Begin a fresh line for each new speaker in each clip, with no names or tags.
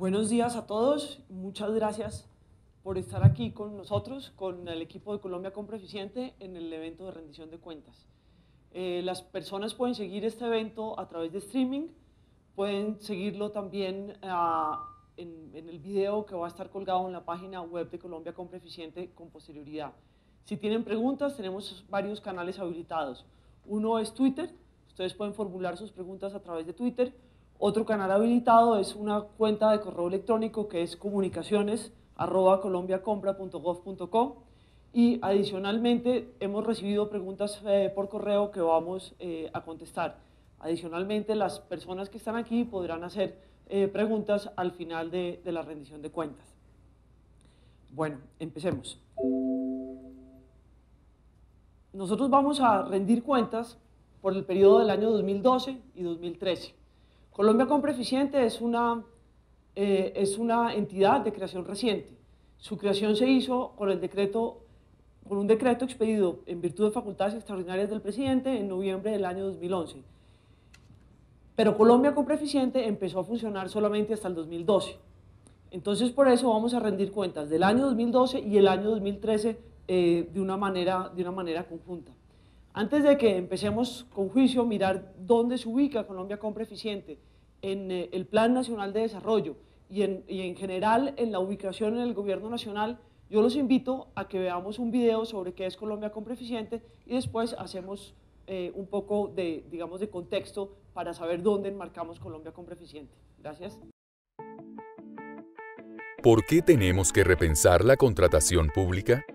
Buenos días a todos, muchas gracias por estar aquí con nosotros, con el equipo de Colombia Compra Eficiente en el evento de rendición de cuentas. Las personas pueden seguir este evento a través de streaming, pueden seguirlo también en el video que va a estar colgado en la página web de Colombia Compra Eficiente con posterioridad. Si tienen preguntas, tenemos varios canales habilitados. Uno es Twitter, ustedes pueden formular sus preguntas a través de Twitter. Otro canal habilitado es una cuenta de correo electrónico que es comunicaciones@colombiacompra.gov.co y adicionalmente hemos recibido preguntas por correo que vamos a contestar. Adicionalmente, las personas que están aquí podrán hacer preguntas al final de la rendición de cuentas. Bueno, empecemos. Nosotros vamos a rendir cuentas por el periodo del año 2012 y 2013. Colombia Compra Eficiente es una entidad de creación reciente. Su creación se hizo con un decreto expedido en virtud de facultades extraordinarias del presidente en noviembre del año 2011. Pero Colombia Compra Eficiente empezó a funcionar solamente hasta el 2012. Entonces, por eso vamos a rendir cuentas del año 2012 y el año 2013 de una manera conjunta. Antes de que empecemos con juicio, mirar dónde se ubica Colombia Compra Eficiente en el Plan Nacional de Desarrollo y en general en la ubicación en el Gobierno Nacional, yo los invito a que veamos un video sobre qué es Colombia Compra Eficiente y después hacemos un poco de contexto para saber dónde enmarcamos Colombia Compra Eficiente. Gracias.
¿Por qué tenemos que repensar la contratación pública?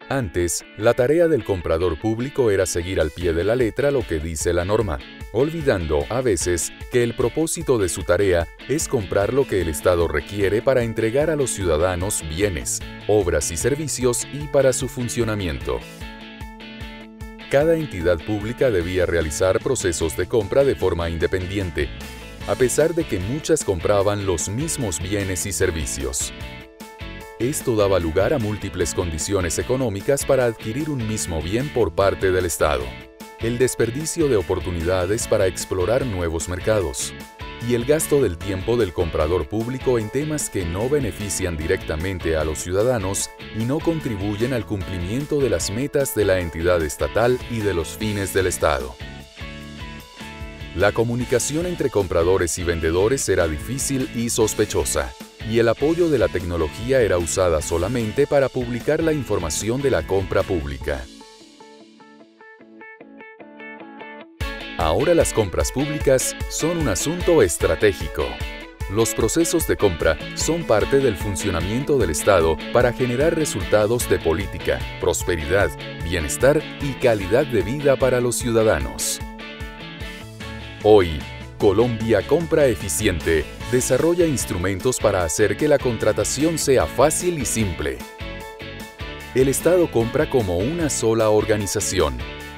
Antes, la tarea del comprador público era seguir al pie de la letra lo que dice la norma, olvidando, a veces, que el propósito de su tarea es comprar lo que el Estado requiere para entregar a los ciudadanos bienes, obras y servicios y para su funcionamiento. Cada entidad pública debía realizar procesos de compra de forma independiente, a pesar de que muchas compraban los mismos bienes y servicios. Esto daba lugar a múltiples condiciones económicas para adquirir un mismo bien por parte del Estado, el desperdicio de oportunidades para explorar nuevos mercados, y el gasto del tiempo del comprador público en temas que no benefician directamente a los ciudadanos y no contribuyen al cumplimiento de las metas de la entidad estatal y de los fines del Estado. La comunicación entre compradores y vendedores era difícil y sospechosa, y el apoyo de la tecnología era usada solamente para publicar la información de la compra pública. Ahora las compras públicas son un asunto estratégico. Los procesos de compra son parte del funcionamiento del Estado para generar resultados de política, prosperidad, bienestar y calidad de vida para los ciudadanos. Hoy, Colombia Compra Eficiente desarrolla instrumentos para hacer que la contratación sea fácil y simple. El Estado compra como una sola organización.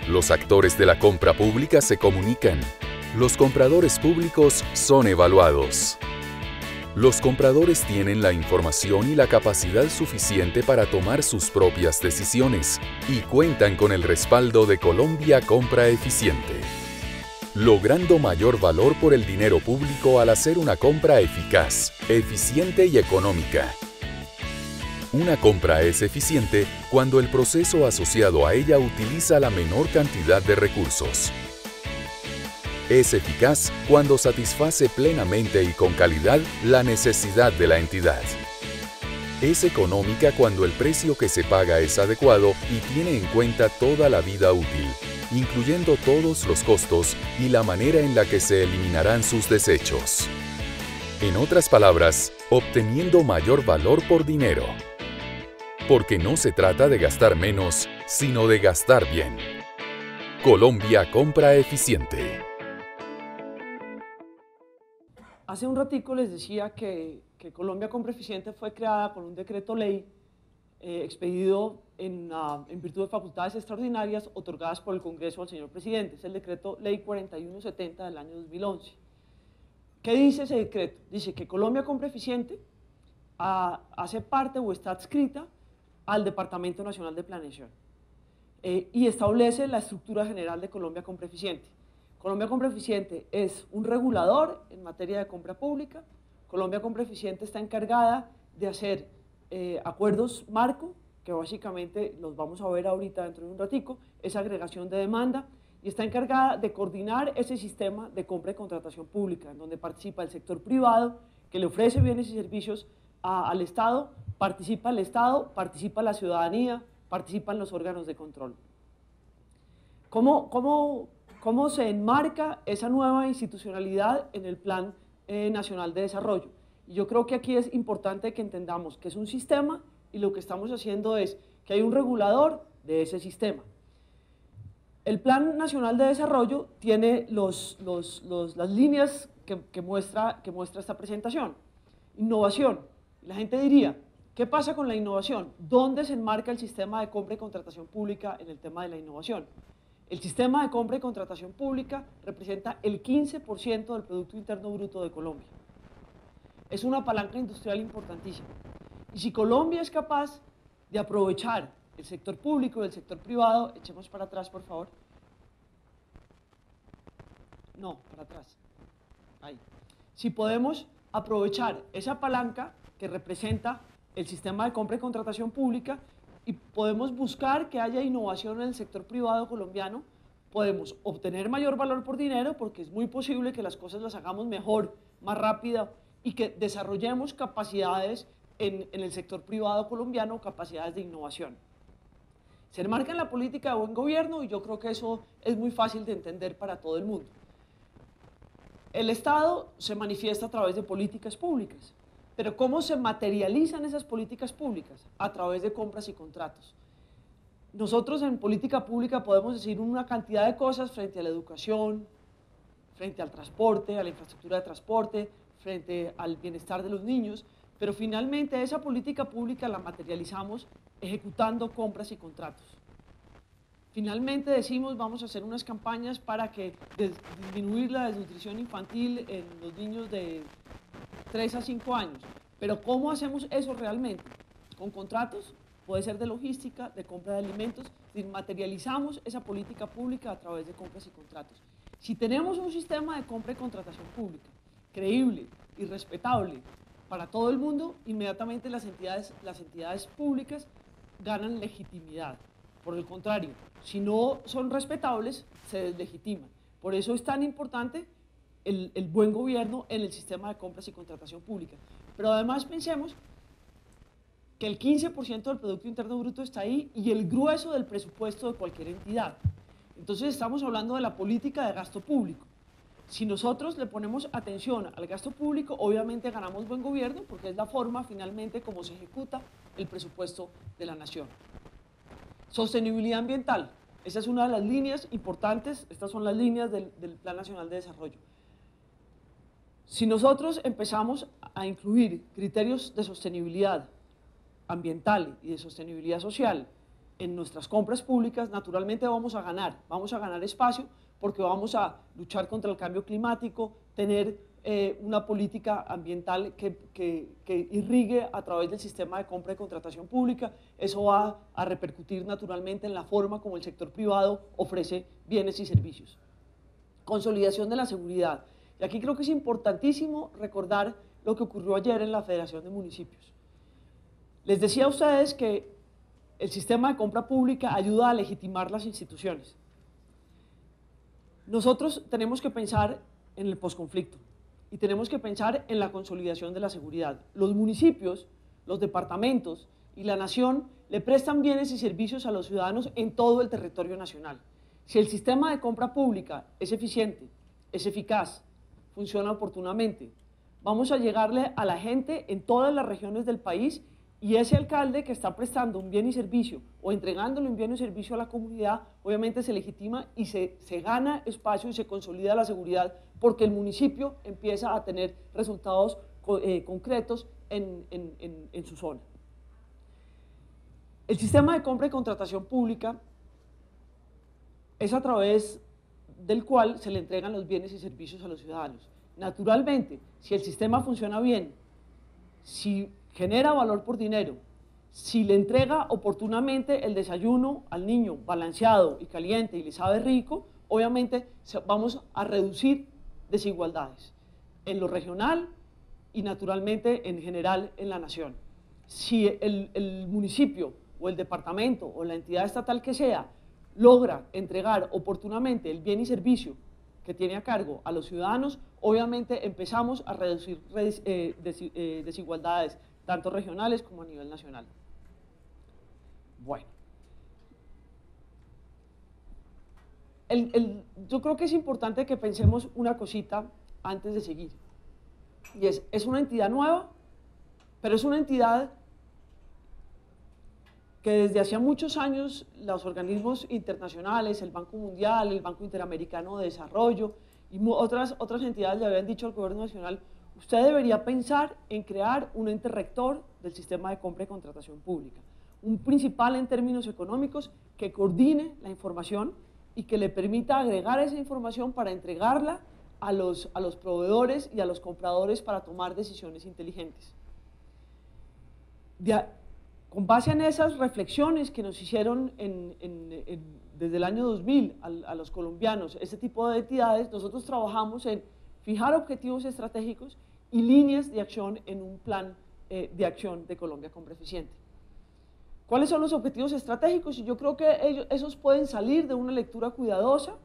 Los actores de la compra pública se comunican. Los compradores públicos son evaluados. Los compradores tienen la información y la capacidad suficiente para tomar sus propias decisiones y cuentan con el respaldo de Colombia Compra Eficiente, logrando mayor valor por el dinero público al hacer una compra eficaz, eficiente y económica. Una compra es eficiente cuando el proceso asociado a ella utiliza la menor cantidad de recursos. Es eficaz cuando satisface plenamente y con calidad la necesidad de la entidad. Es económica cuando el precio que se paga es adecuado y tiene en cuenta toda la vida útil, incluyendo todos los costos y la manera en la que se eliminarán sus desechos. En otras palabras, obteniendo mayor valor por dinero. Porque no se trata de gastar menos, sino de gastar bien. Colombia Compra Eficiente.
Hace un ratico les decía que Colombia Compra Eficiente fue creada con un decreto ley expedido en virtud de facultades extraordinarias otorgadas por el Congreso al señor presidente. Es el decreto ley 4170 del año 2011. ¿Qué dice ese decreto? Dice que Colombia Compra Eficiente hace parte o está adscrita al Departamento Nacional de Planeación y establece la estructura general de Colombia Compra Eficiente. Colombia Compra Eficiente es un regulador en materia de compra pública, Colombia Compra Eficiente está encargada de hacer acuerdos marco, que básicamente los vamos a ver ahorita dentro de un ratico, esa agregación de demanda, y está encargada de coordinar ese sistema de compra y contratación pública, en donde participa el sector privado, que le ofrece bienes y servicios al Estado, participa el Estado, participa la ciudadanía, participan los órganos de control. ¿Cómo se enmarca esa nueva institucionalidad en el Plan Nacional de Desarrollo? Y yo creo que aquí es importante que entendamos que es un sistema y lo que estamos haciendo es que hay un regulador de ese sistema. El Plan Nacional de Desarrollo tiene las líneas que muestra esta presentación. Innovación. La gente diría, ¿qué pasa con la innovación? ¿Dónde se enmarca el sistema de compra y contratación pública en el tema de la innovación? El sistema de compra y contratación pública representa el 15% del Producto Interno Bruto de Colombia. Es una palanca industrial importantísima. Y si Colombia es capaz de aprovechar el sector público y el sector privado, echemos para atrás, por favor. No, para atrás. Ahí. Si podemos aprovechar esa palanca que representa el sistema de compra y contratación pública y podemos buscar que haya innovación en el sector privado colombiano, podemos obtener mayor valor por dinero porque es muy posible que las cosas las hagamos mejor, más rápida y que desarrollemos capacidades en el sector privado colombiano, capacidades de innovación. Se enmarca en la política de buen gobierno y yo creo que eso es muy fácil de entender para todo el mundo. El Estado se manifiesta a través de políticas públicas, pero ¿cómo se materializan esas políticas públicas? A través de compras y contratos. Nosotros en política pública podemos decir una cantidad de cosas frente a la educación, frente al transporte, a la infraestructura de transporte, frente al bienestar de los niños, pero finalmente esa política pública la materializamos ejecutando compras y contratos. Finalmente decimos, vamos a hacer unas campañas para disminuir la desnutrición infantil en los niños de 3 a 5 años. Pero ¿cómo hacemos eso realmente? Con contratos, puede ser de logística, de compra de alimentos, materializamos esa política pública a través de compras y contratos. Si tenemos un sistema de compra y contratación pública creíble y respetable para todo el mundo, inmediatamente las entidades públicas ganan legitimidad. Por el contrario, si no son respetables, se deslegitiman. Por eso es tan importante el buen gobierno en el sistema de compras y contratación pública. Pero además pensemos que el 15% del Producto Interno Bruto está ahí y el grueso del presupuesto de cualquier entidad. Entonces estamos hablando de la política de gasto público. Si nosotros le ponemos atención al gasto público, obviamente ganamos buen gobierno porque es la forma finalmente como se ejecuta el presupuesto de la nación. Sostenibilidad ambiental. Esa es una de las líneas importantes, estas son las líneas del Plan Nacional de Desarrollo. Si nosotros empezamos a incluir criterios de sostenibilidad ambiental y de sostenibilidad social en nuestras compras públicas, naturalmente vamos a ganar espacio porque vamos a luchar contra el cambio climático, tener una política ambiental que irrigue a través del sistema de compra y contratación pública. Eso va a repercutir naturalmente en la forma como el sector privado ofrece bienes y servicios. Consolidación de la seguridad. Y aquí creo que es importantísimo recordar lo que ocurrió ayer en la Federación de Municipios. Les decía a ustedes que el sistema de compra pública ayuda a legitimar las instituciones. Nosotros tenemos que pensar en el posconflicto y tenemos que pensar en la consolidación de la seguridad. Los municipios, los departamentos y la nación le prestan bienes y servicios a los ciudadanos en todo el territorio nacional. Si el sistema de compra pública es eficiente, es eficaz, funciona oportunamente, vamos a llegarle a la gente en todas las regiones del país y ese alcalde que está prestando un bien y servicio o entregándole un bien y servicio a la comunidad, obviamente se legitima y se gana espacio y se consolida la seguridad porque el municipio empieza a tener resultados concretos en su zona. El sistema de compra y contratación pública es a través del cual se le entregan los bienes y servicios a los ciudadanos. Naturalmente, si el sistema funciona bien, si genera valor por dinero, si le entrega oportunamente el desayuno al niño balanceado y caliente y le sabe rico, obviamente vamos a reducir desigualdades en lo regional y naturalmente en general en la nación. Si el municipio o el departamento o la entidad estatal que sea logra entregar oportunamente el bien y servicio que tiene a cargo a los ciudadanos, obviamente empezamos a reducir desigualdades, tanto regionales como a nivel nacional. Bueno. Yo creo que es importante que pensemos una cosita antes de seguir. Y es una entidad nueva, pero es una entidad que desde hacía muchos años los organismos internacionales, el Banco Mundial, el Banco Interamericano de Desarrollo y otras entidades le habían dicho al gobierno nacional: usted debería pensar en crear un ente rector del sistema de compra y contratación pública, un principal en términos económicos que coordine la información y que le permita agregar esa información para entregarla a los proveedores y a los compradores para tomar decisiones inteligentes. Con base en esas reflexiones que nos hicieron desde el año 2000 a los colombianos, este tipo de entidades, nosotros trabajamos en fijar objetivos estratégicos y líneas de acción en un plan de acción de Colombia Compra Eficiente. ¿Cuáles son los objetivos estratégicos? Y yo creo que esos pueden salir de una lectura cuidadosa,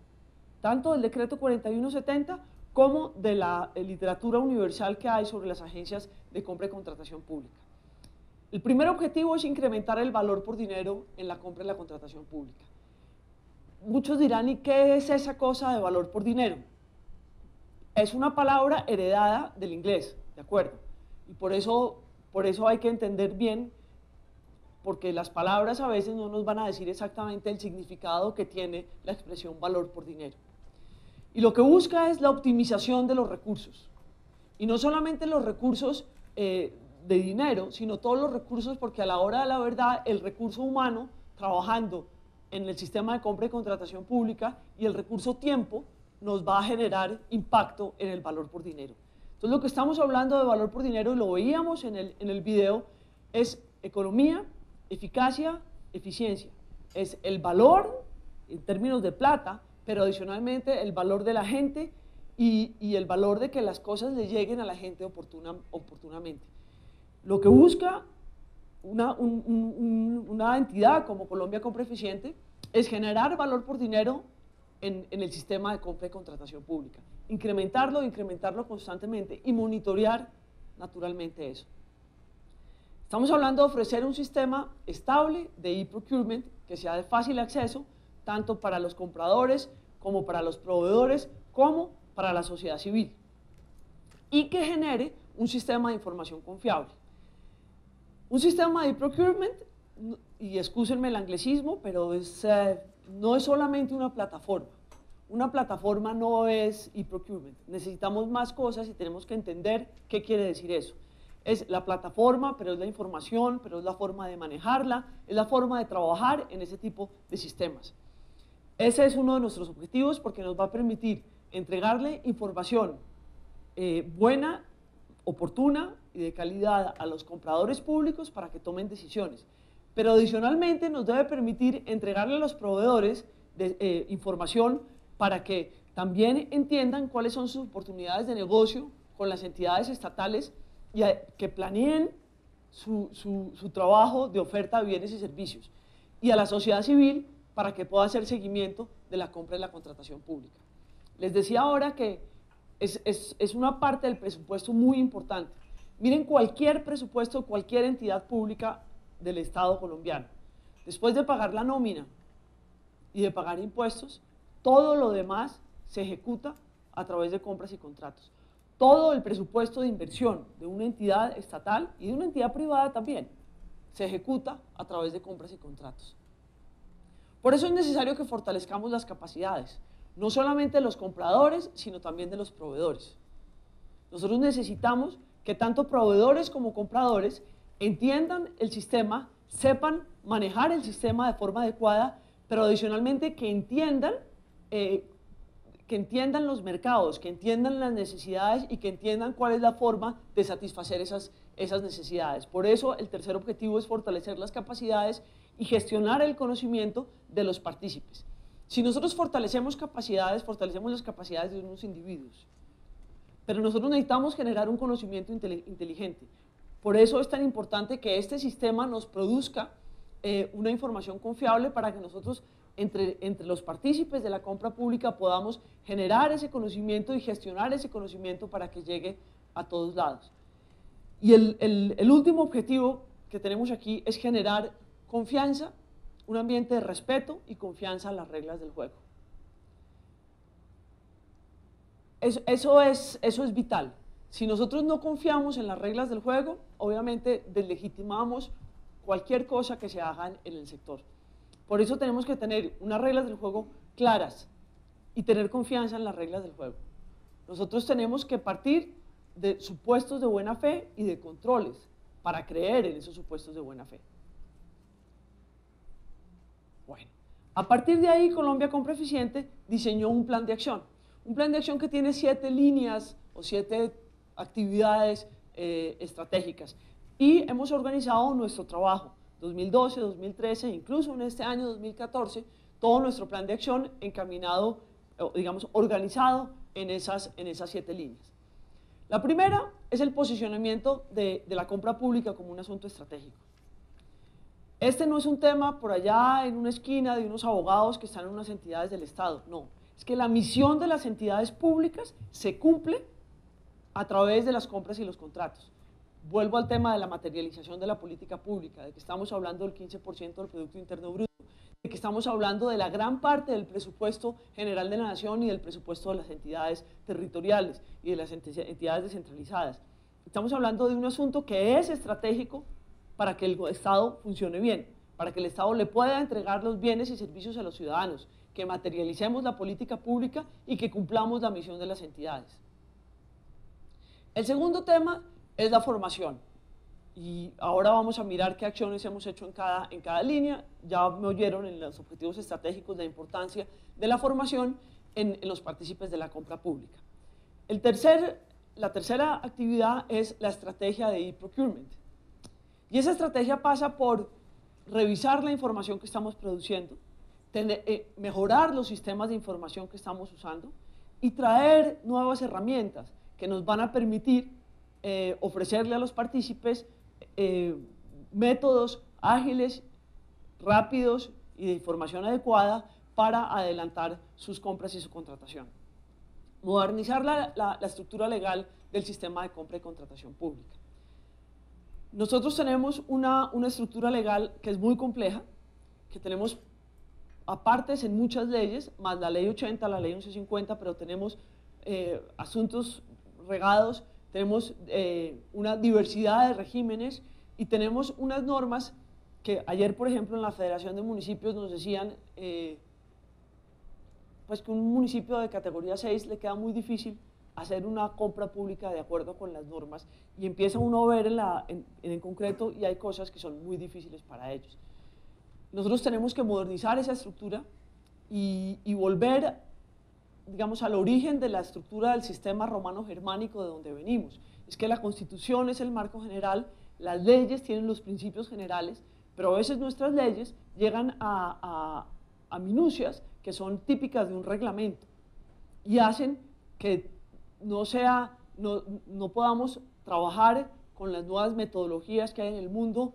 tanto del decreto 4170 como de la literatura universal que hay sobre las agencias de compra y contratación pública. El primer objetivo es incrementar el valor por dinero en la compra y la contratación pública. Muchos dirán: ¿y qué es esa cosa de valor por dinero? Es una palabra heredada del inglés, ¿de acuerdo? Y por eso hay que entender bien, porque las palabras a veces no nos van a decir exactamente el significado que tiene la expresión valor por dinero. Y lo que busca es la optimización de los recursos. Y no solamente los recursos de dinero, sino todos los recursos, porque a la hora de la verdad el recurso humano trabajando en el sistema de compra y contratación pública y el recurso tiempo nos va a generar impacto en el valor por dinero. Entonces lo que estamos hablando de valor por dinero, y lo veíamos en el video, es economía, eficacia, eficiencia. Es el valor en términos de plata, pero adicionalmente el valor de la gente y el valor de que las cosas le lleguen a la gente oportunamente. Lo que busca una entidad como Colombia Compra Eficiente es generar valor por dinero en el sistema de compra y contratación pública, incrementarlo constantemente y monitorear naturalmente eso. Estamos hablando de ofrecer un sistema estable de e-procurement que sea de fácil acceso, tanto para los compradores como para los proveedores, como para la sociedad civil, y que genere un sistema de información confiable. Un sistema de e-procurement, y excúsenme el anglicismo, pero no es solamente una plataforma. Una plataforma no es e-procurement. Necesitamos más cosas y tenemos que entender qué quiere decir eso. Es la plataforma, pero es la información, pero es la forma de manejarla, es la forma de trabajar en ese tipo de sistemas. Ese es uno de nuestros objetivos, porque nos va a permitir entregarle información buena, oportuna y de calidad a los compradores públicos para que tomen decisiones. Pero adicionalmente nos debe permitir entregarle a los proveedores información para que también entiendan cuáles son sus oportunidades de negocio con las entidades estatales y que planeen su trabajo de oferta de bienes y servicios, y a la sociedad civil para que pueda hacer seguimiento de la compra y la contratación pública. Les decía ahora que es una parte del presupuesto muy importante. Miren cualquier presupuesto, cualquier entidad pública del Estado colombiano. Después de pagar la nómina y de pagar impuestos, todo lo demás se ejecuta a través de compras y contratos. Todo el presupuesto de inversión de una entidad estatal y de una entidad privada también se ejecuta a través de compras y contratos. Por eso es necesario que fortalezcamos las capacidades, no solamente de los compradores, sino también de los proveedores. Nosotros necesitamos que tanto proveedores como compradores entiendan el sistema, sepan manejar el sistema de forma adecuada, pero adicionalmente que entiendan los mercados, que entiendan las necesidades y que entiendan cuál es la forma de satisfacer esas necesidades. Por eso el tercer objetivo es fortalecer las capacidades y gestionar el conocimiento de los partícipes. Si nosotros fortalecemos las capacidades de unos individuos, pero nosotros necesitamos generar un conocimiento inteligente. Por eso es tan importante que este sistema nos produzca una información confiable para que nosotros, entre los partícipes de la compra pública, podamos generar ese conocimiento y gestionar ese conocimiento para que llegue a todos lados. Y el último objetivo que tenemos aquí es generar confianza, un ambiente de respeto y confianza en las reglas del juego. Eso es vital. Si nosotros no confiamos en las reglas del juego, obviamente deslegitimamos cualquier cosa que se haga en el sector. Por eso tenemos que tener unas reglas del juego claras y tener confianza en las reglas del juego. Nosotros tenemos que partir de supuestos de buena fe y de controles para creer en esos supuestos de buena fe. Bueno, a partir de ahí, Colombia Compra Eficiente diseñó un plan de acción. Un plan de acción que tiene 7 líneas o 7 actividades estratégicas. Y hemos organizado nuestro trabajo, 2012, 2013, incluso en este año 2014, todo nuestro plan de acción encaminado, digamos, organizado en esas 7 líneas. La primera es el posicionamiento de la compra pública como un asunto estratégico. Este no es un tema por allá en una esquina de unos abogados que están en unas entidades del Estado, no. Es que la misión de las entidades públicas se cumple a través de las compras y los contratos. Vuelvo al tema de la materialización de la política pública, de que estamos hablando del 15% del Producto Interno Bruto, de que estamos hablando de la gran parte del presupuesto general de la nación y del presupuesto de las entidades territoriales y de las entidades descentralizadas. Estamos hablando de un asunto que es estratégico para que el Estado funcione bien, para que el Estado le pueda entregar los bienes y servicios a los ciudadanos, que materialicemos la política pública y que cumplamos la misión de las entidades. El segundo tema es la formación. Y ahora vamos a mirar qué acciones hemos hecho en cada línea. Ya me oyeron en los objetivos estratégicos la importancia de la formación en los partícipes de la compra pública. La tercera actividad es la estrategia de e-procurement. Y esa estrategia pasa por revisar la información que estamos produciendo, mejorar los sistemas de información que estamos usando y traer nuevas herramientas que nos van a permitir ofrecerle a los partícipes métodos ágiles, rápidos y de información adecuada para adelantar sus compras y su contratación. Modernizar la estructura legal del sistema de compra y contratación pública. Nosotros tenemos una estructura legal que es muy compleja, que tenemos apartes en muchas leyes, más la ley 80, la ley 1150, pero tenemos asuntos regados, tenemos una diversidad de regímenes y tenemos unas normas que ayer, por ejemplo, en la Federación de Municipios nos decían pues que un municipio de categoría 6 le queda muy difícil hacer una compra pública de acuerdo con las normas y empieza uno a ver en concreto y hay cosas que son muy difíciles para ellos. Nosotros tenemos que modernizar esa estructura y volver, digamos, al origen de la estructura del sistema romano-germánico de donde venimos. Es que la Constitución es el marco general, las leyes tienen los principios generales, pero a veces nuestras leyes llegan a minucias que son típicas de un reglamento y hacen que no podamos trabajar con las nuevas metodologías que hay en el mundo.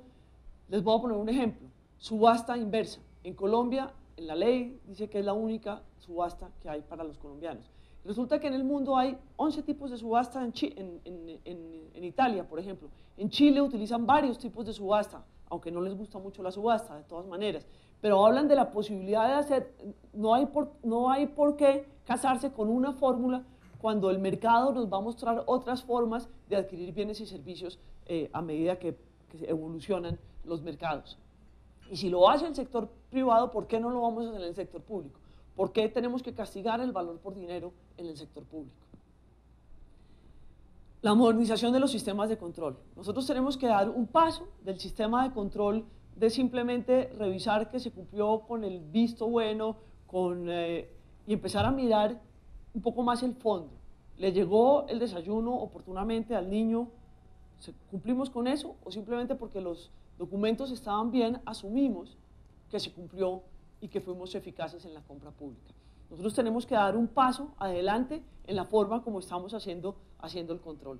Les voy a poner un ejemplo, subasta inversa. En Colombia, en la ley, dice que es la única subasta que hay para los colombianos. Resulta que en el mundo hay 11 tipos de subasta en Italia, por ejemplo. En Chile utilizan varios tipos de subasta, aunque no les gusta mucho la subasta, de todas maneras. Pero hablan de la posibilidad de hacer, no hay por qué casarse con una fórmula cuando el mercado nos va a mostrar otras formas de adquirir bienes y servicios a medida que evolucionan los mercados. Y si lo hace el sector privado, ¿por qué no lo vamos a hacer en el sector público? ¿Por qué tenemos que castigar el valor por dinero en el sector público? La modernización de los sistemas de control. Nosotros tenemos que dar un paso del sistema de control de simplemente revisar que se cumplió con el visto bueno y empezar a mirar un poco más el fondo. ¿Le llegó el desayuno oportunamente al niño? ¿Cumplimos con eso? ¿O simplemente porque los documentos estaban bien, asumimos que se cumplió y que fuimos eficaces en la compra pública? Nosotros tenemos que dar un paso adelante en la forma como estamos haciendo el control.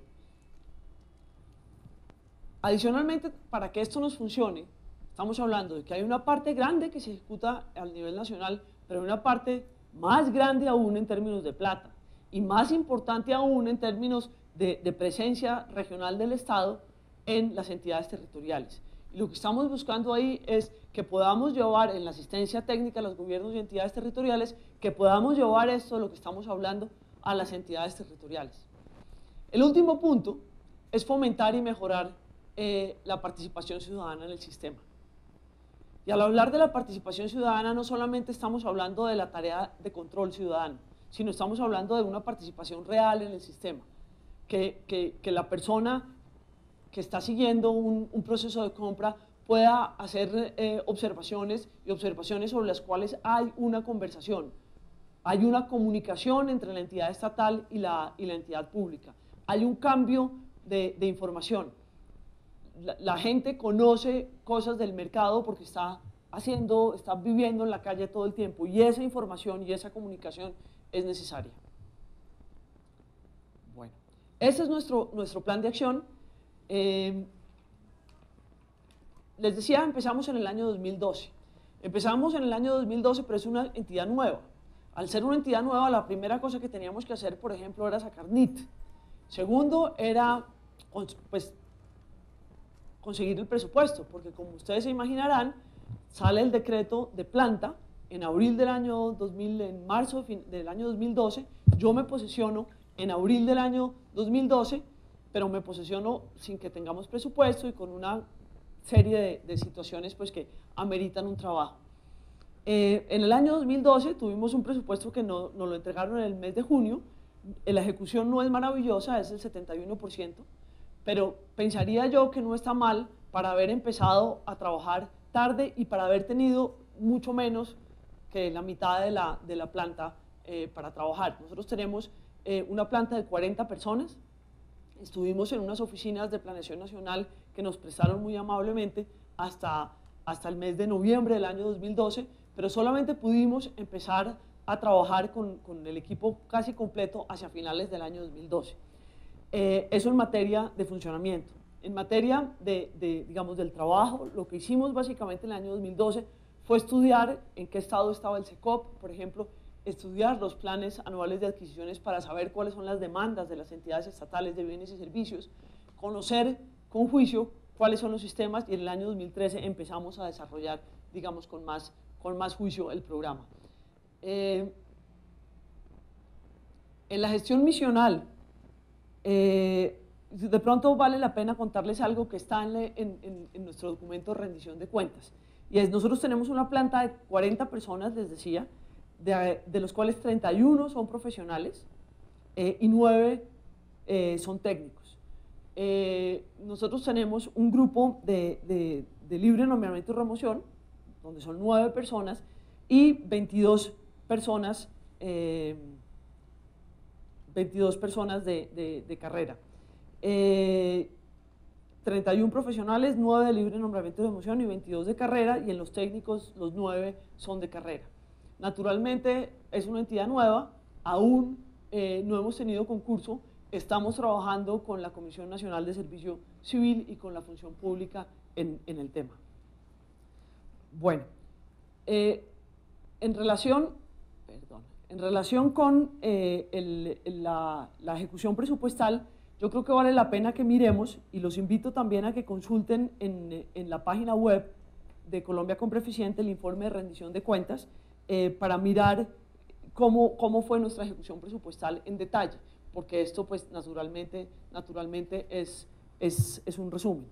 Adicionalmente, para que esto nos funcione, estamos hablando de que hay una parte grande que se ejecuta al nivel nacional, pero hay una parte más grande aún en términos de plata y más importante aún en términos de presencia regional del Estado en las entidades territoriales. Y lo que estamos buscando ahí es que podamos llevar en la asistencia técnica a los gobiernos y entidades territoriales, que podamos llevar esto, lo que estamos hablando, a las entidades territoriales. El último punto es fomentar y mejorar la participación ciudadana en el sistema. Y al hablar de la participación ciudadana no solamente estamos hablando de la tarea de control ciudadano, sino estamos hablando de una participación real en el sistema, que la persona que está siguiendo un proceso de compra pueda hacer observaciones sobre las cuales hay una conversación, hay una comunicación entre la entidad estatal y la entidad pública, hay un cambio de información. La gente conoce cosas del mercado porque está viviendo en la calle todo el tiempo, y esa información y esa comunicación es necesaria. Bueno, ese es nuestro plan de acción. Les decía, empezamos en el año 2012. Empezamos en el año 2012, pero es una entidad nueva. Al ser una entidad nueva, la primera cosa que teníamos que hacer, por ejemplo, era sacar NIT. Segundo, era pues, conseguir el presupuesto, porque como ustedes se imaginarán, sale el decreto de planta en abril del año 2000, en marzo del año 2012, yo me posesiono en abril del año 2012, pero me posesiono sin que tengamos presupuesto y con una serie de situaciones pues, que ameritan un trabajo. En el año 2012 tuvimos un presupuesto que nos lo entregaron en el mes de junio. La ejecución no es maravillosa, es el 71%, pero pensaría yo que no está mal para haber empezado a trabajar tarde y para haber tenido mucho menos que la mitad de la planta para trabajar. Nosotros tenemos una planta de 40 personas. Estuvimos en unas oficinas de Planeación Nacional que nos prestaron muy amablemente hasta el mes de noviembre del año 2012, pero solamente pudimos empezar a trabajar con el equipo casi completo hacia finales del año 2012. Eso en materia de funcionamiento. En materia digamos, del trabajo, lo que hicimos básicamente en el año 2012 fue estudiar en qué estado estaba el SECOP, por ejemplo, estudiar los planes anuales de adquisiciones para saber cuáles son las demandas de las entidades estatales de bienes y servicios, conocer con juicio cuáles son los sistemas, y en el año 2013 empezamos a desarrollar, digamos, con más juicio el programa. En la gestión misional, de pronto vale la pena contarles algo que está en nuestro documento de rendición de cuentas, y es: nosotros tenemos una planta de 40 personas, les decía, de los cuales 31 son profesionales y 9 son técnicos. Nosotros tenemos un grupo de libre nombramiento y remoción, donde son 9 personas y 22 personas de carrera. 31 profesionales, 9 de libre nombramiento y remoción y 22 de carrera, y en los técnicos los 9 son de carrera. Naturalmente es una entidad nueva, aún no hemos tenido concurso, estamos trabajando con la Comisión Nacional de Servicio Civil y con la Función Pública en el tema. Bueno, en relación con la ejecución presupuestal, yo creo que vale la pena que miremos, y los invito también a que consulten en la página web de Colombia Compra Eficiente el informe de rendición de cuentas, para mirar cómo fue nuestra ejecución presupuestal en detalle, porque esto pues naturalmente es un resumen.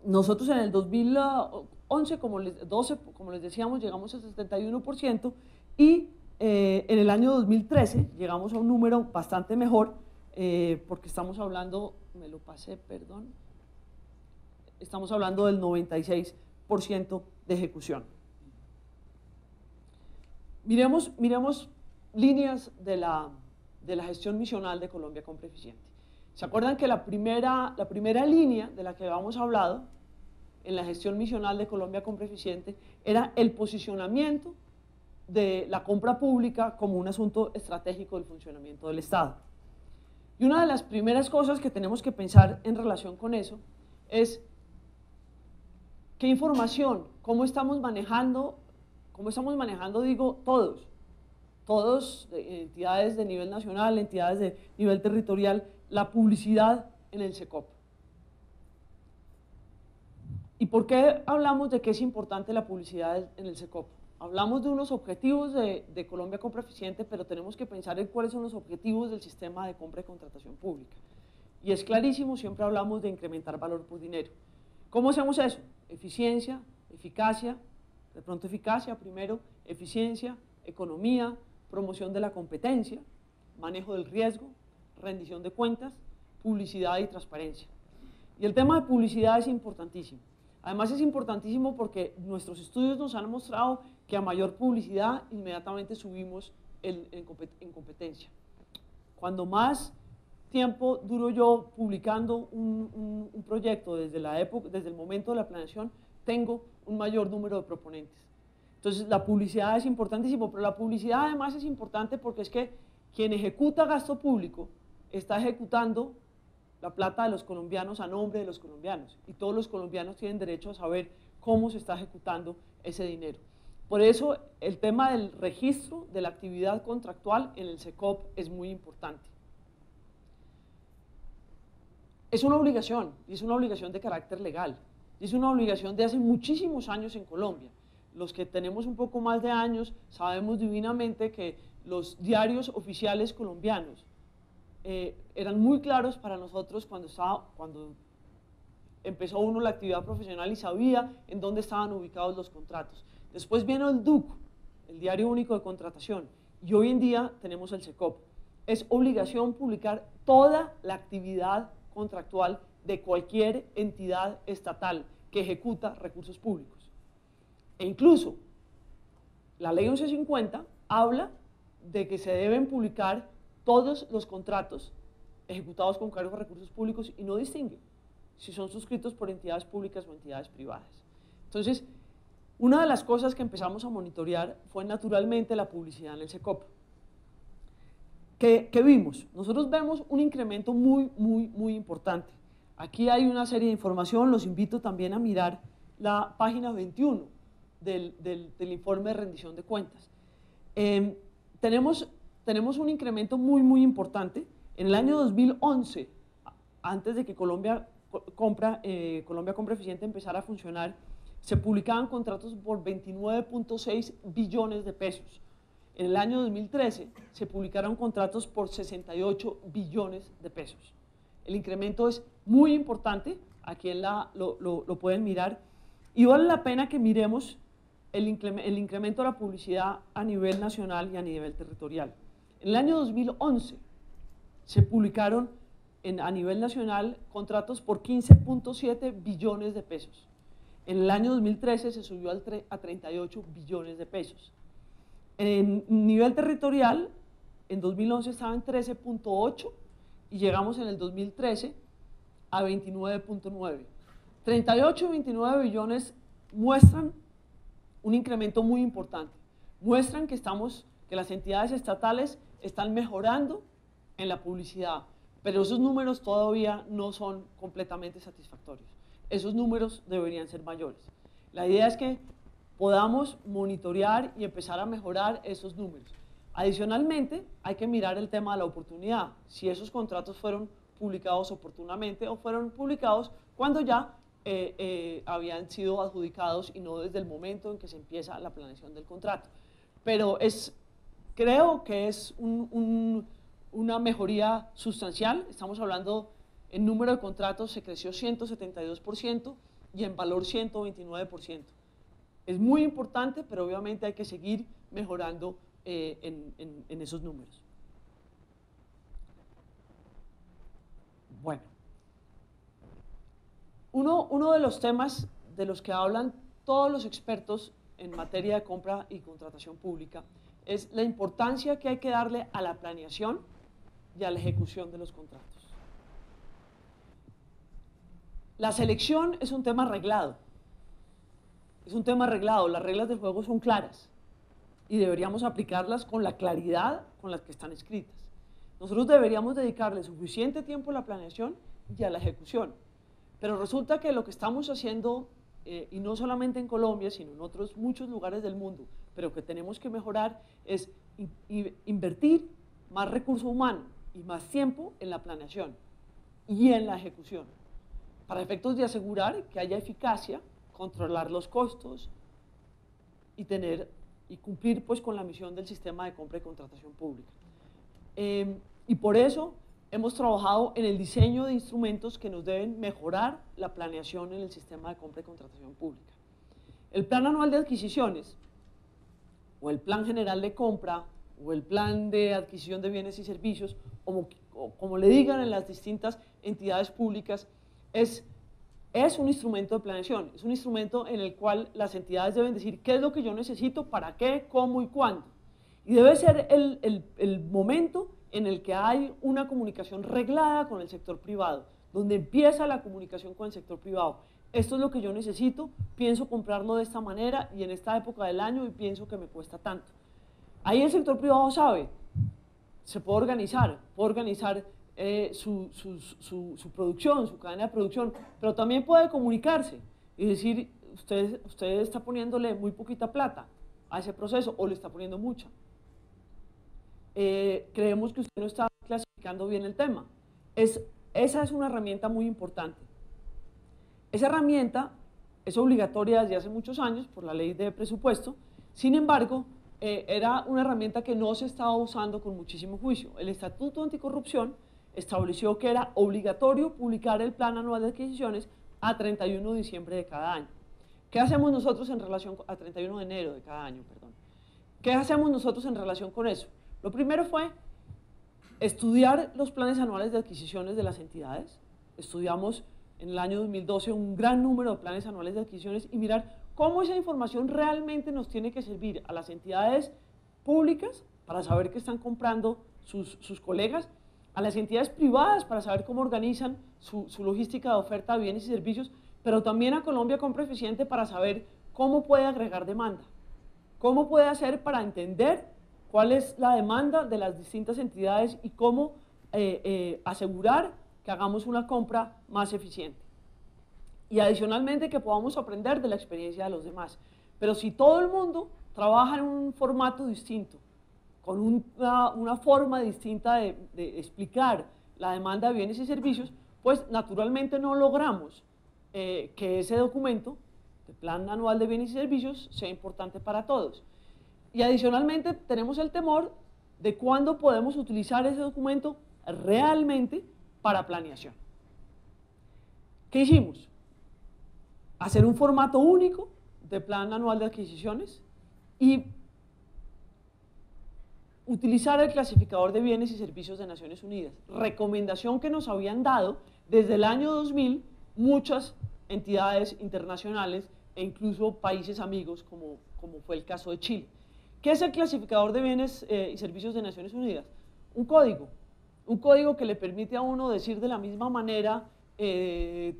Nosotros en el 2011, como les decíamos, llegamos al 71%, y en el año 2013 llegamos a un número bastante mejor, porque estamos hablando, estamos hablando del 96% de ejecución. Miremos líneas de la gestión misional de Colombia Compra Eficiente. ¿Se acuerdan que la primera línea de la que habíamos hablado en la gestión misional de Colombia Compra Eficiente era el posicionamiento de la compra pública como un asunto estratégico del funcionamiento del Estado. Y una de las primeras cosas que tenemos que pensar en relación con eso es qué información, cómo estamos manejando, digo, todos, entidades de nivel nacional, entidades de nivel territorial, la publicidad en el SECOP. ¿Y por qué hablamos de que es importante la publicidad en el SECOP? Hablamos de unos objetivos de Colombia Compra Eficiente, pero tenemos que pensar en cuáles son los objetivos del sistema de compra y contratación pública. Y es clarísimo, siempre hablamos de incrementar valor por dinero. ¿Cómo hacemos eso? Eficiencia, eficacia, de pronto eficacia primero, eficiencia, economía, promoción de la competencia, manejo del riesgo, rendición de cuentas, publicidad y transparencia. Y el tema de publicidad es importantísimo. Además es importantísimo porque nuestros estudios nos han mostrado que a mayor publicidad inmediatamente subimos en competencia. Cuando más tiempo duro yo publicando un proyecto desde el momento de la planeación, tengo un mayor número de proponentes. Entonces la publicidad es importantísimo, pero la publicidad además es importante porque es que quien ejecuta gasto público está ejecutando la plata de los colombianos a nombre de los colombianos, y todos los colombianos tienen derecho a saber cómo se está ejecutando ese dinero. Por eso el tema del registro de la actividad contractual en el SECOP es muy importante. Es una obligación, y es una obligación de carácter legal, y es una obligación de hace muchísimos años en Colombia. Los que tenemos un poco más de años sabemos divinamente que los diarios oficiales colombianos eran muy claros para nosotros cuando empezó uno la actividad profesional y sabía en dónde estaban ubicados los contratos. Después vino el DUC, el Diario Único de Contratación, y hoy en día tenemos el SECOP. Es obligación publicar toda la actividad contractual de cualquier entidad estatal que ejecuta recursos públicos. E incluso la Ley 1150 habla de que se deben publicar todos los contratos ejecutados con cargo a recursos públicos y no distingue si son suscritos por entidades públicas o entidades privadas. Entonces, una de las cosas que empezamos a monitorear fue naturalmente la publicidad en el SECOP. ¿Qué vimos? Nosotros vemos un incremento muy importante. Aquí hay una serie de información, los invito también a mirar la página 21 del informe de rendición de cuentas. Tenemos un incremento muy importante. En el año 2011, antes de que Colombia Compra Eficiente empezara a funcionar, se publicaban contratos por 29.6 billones de pesos. En el año 2013 se publicaron contratos por 68 billones de pesos. El incremento es muy importante, aquí lo pueden mirar, y vale la pena que miremos el incremento de la publicidad a nivel nacional y a nivel territorial. En el año 2011 se publicaron a nivel nacional contratos por 15.7 billones de pesos. En el año 2013 se subió a 38 billones de pesos. En nivel territorial, en 2011 estaba en 13.8 y llegamos en el 2013 a 29.9. 38 y 29 billones muestran un incremento muy importante. Muestran que las entidades estatales están mejorando en la publicidad, pero esos números todavía no son completamente satisfactorios. Esos números deberían ser mayores. La idea es que podamos monitorear y empezar a mejorar esos números. Adicionalmente, hay que mirar el tema de la oportunidad, si esos contratos fueron publicados oportunamente o fueron publicados cuando ya habían sido adjudicados y no desde el momento en que se empieza la planeación del contrato. Pero creo que es una mejoría sustancial. Estamos hablando, en número de contratos se creció 172% y en valor 129%. Es muy importante, pero obviamente hay que seguir mejorando en esos números. Bueno, uno de los temas de los que hablan todos los expertos en materia de compra y contratación pública es la importancia que hay que darle a la planeación y a la ejecución de los contratos. La selección es un tema arreglado. Es un tema arreglado, las reglas del juego son claras. y deberíamos aplicarlas con la claridad con las que están escritas. Nosotros deberíamos dedicarle suficiente tiempo a la planeación y a la ejecución, pero resulta que lo que estamos haciendo, y no solamente en Colombia, sino en otros muchos lugares del mundo, pero que tenemos que mejorar, es invertir más recurso humano y más tiempo en la planeación y en la ejecución, para efectos de asegurar que haya eficacia, controlar los costos y cumplir pues con la misión del sistema de compra y contratación pública. Y por eso hemos trabajado en el diseño de instrumentos que nos deben mejorar la planeación en el sistema de compra y contratación pública. El Plan Anual de Adquisiciones, o el Plan General de Compra, o el Plan de Adquisición de Bienes y Servicios, o como le digan en las distintas entidades públicas, es un instrumento de planeación, es un instrumento en el cual las entidades deben decir qué es lo que yo necesito, para qué, cómo y cuándo. Y debe ser el momento en el que hay una comunicación reglada con el sector privado, donde empieza la comunicación con el sector privado. Esto es lo que yo necesito, pienso comprarlo de esta manera y en esta época del año y pienso que me cuesta tanto. Ahí el sector privado sabe, se puede organizar su producción, su cadena de producción, pero también puede comunicarse y decir, usted está poniéndole muy poquita plata a ese proceso o le está poniendo mucha. Creemos que usted no está clasificando bien el tema. Esa es una herramienta muy importante. Esa herramienta es obligatoria desde hace muchos años por la ley de presupuesto, sin embargo, era una herramienta que no se estaba usando con muchísimo juicio. El Estatuto Anticorrupción estableció que era obligatorio publicar el Plan Anual de Adquisiciones a 31 de diciembre de cada año. ¿Qué hacemos nosotros en relación a 31 de enero de cada año, perdón? ¿Qué hacemos nosotros en relación con eso? Lo primero fue estudiar los planes anuales de adquisiciones de las entidades. Estudiamos en el año 2012 un gran número de planes anuales de adquisiciones y mirar cómo esa información realmente nos tiene que servir a las entidades públicas para saber qué están comprando sus colegas, a las entidades privadas para saber cómo organizan su logística de oferta de bienes y servicios, pero también a Colombia Compra Eficiente para saber cómo puede agregar demanda, cómo puede hacer para entender cuál es la demanda de las distintas entidades y cómo asegurar que hagamos una compra más eficiente. Y adicionalmente que podamos aprender de la experiencia de los demás. Pero si todo el mundo trabaja en un formato distinto, con una forma distinta de explicar la demanda de bienes y servicios, pues naturalmente no logramos que ese documento, el Plan Anual de Bienes y Servicios, sea importante para todos. Y adicionalmente tenemos el temor de cuándo podemos utilizar ese documento realmente para planeación. ¿Qué hicimos? Hacer un formato único de Plan Anual de Adquisiciones y utilizar el clasificador de bienes y servicios de Naciones Unidas, recomendación que nos habían dado desde el año 2000 muchas entidades internacionales e incluso países amigos como fue el caso de Chile. ¿Qué es el clasificador de bienes y servicios de Naciones Unidas? Un código que le permite a uno decir de la misma manera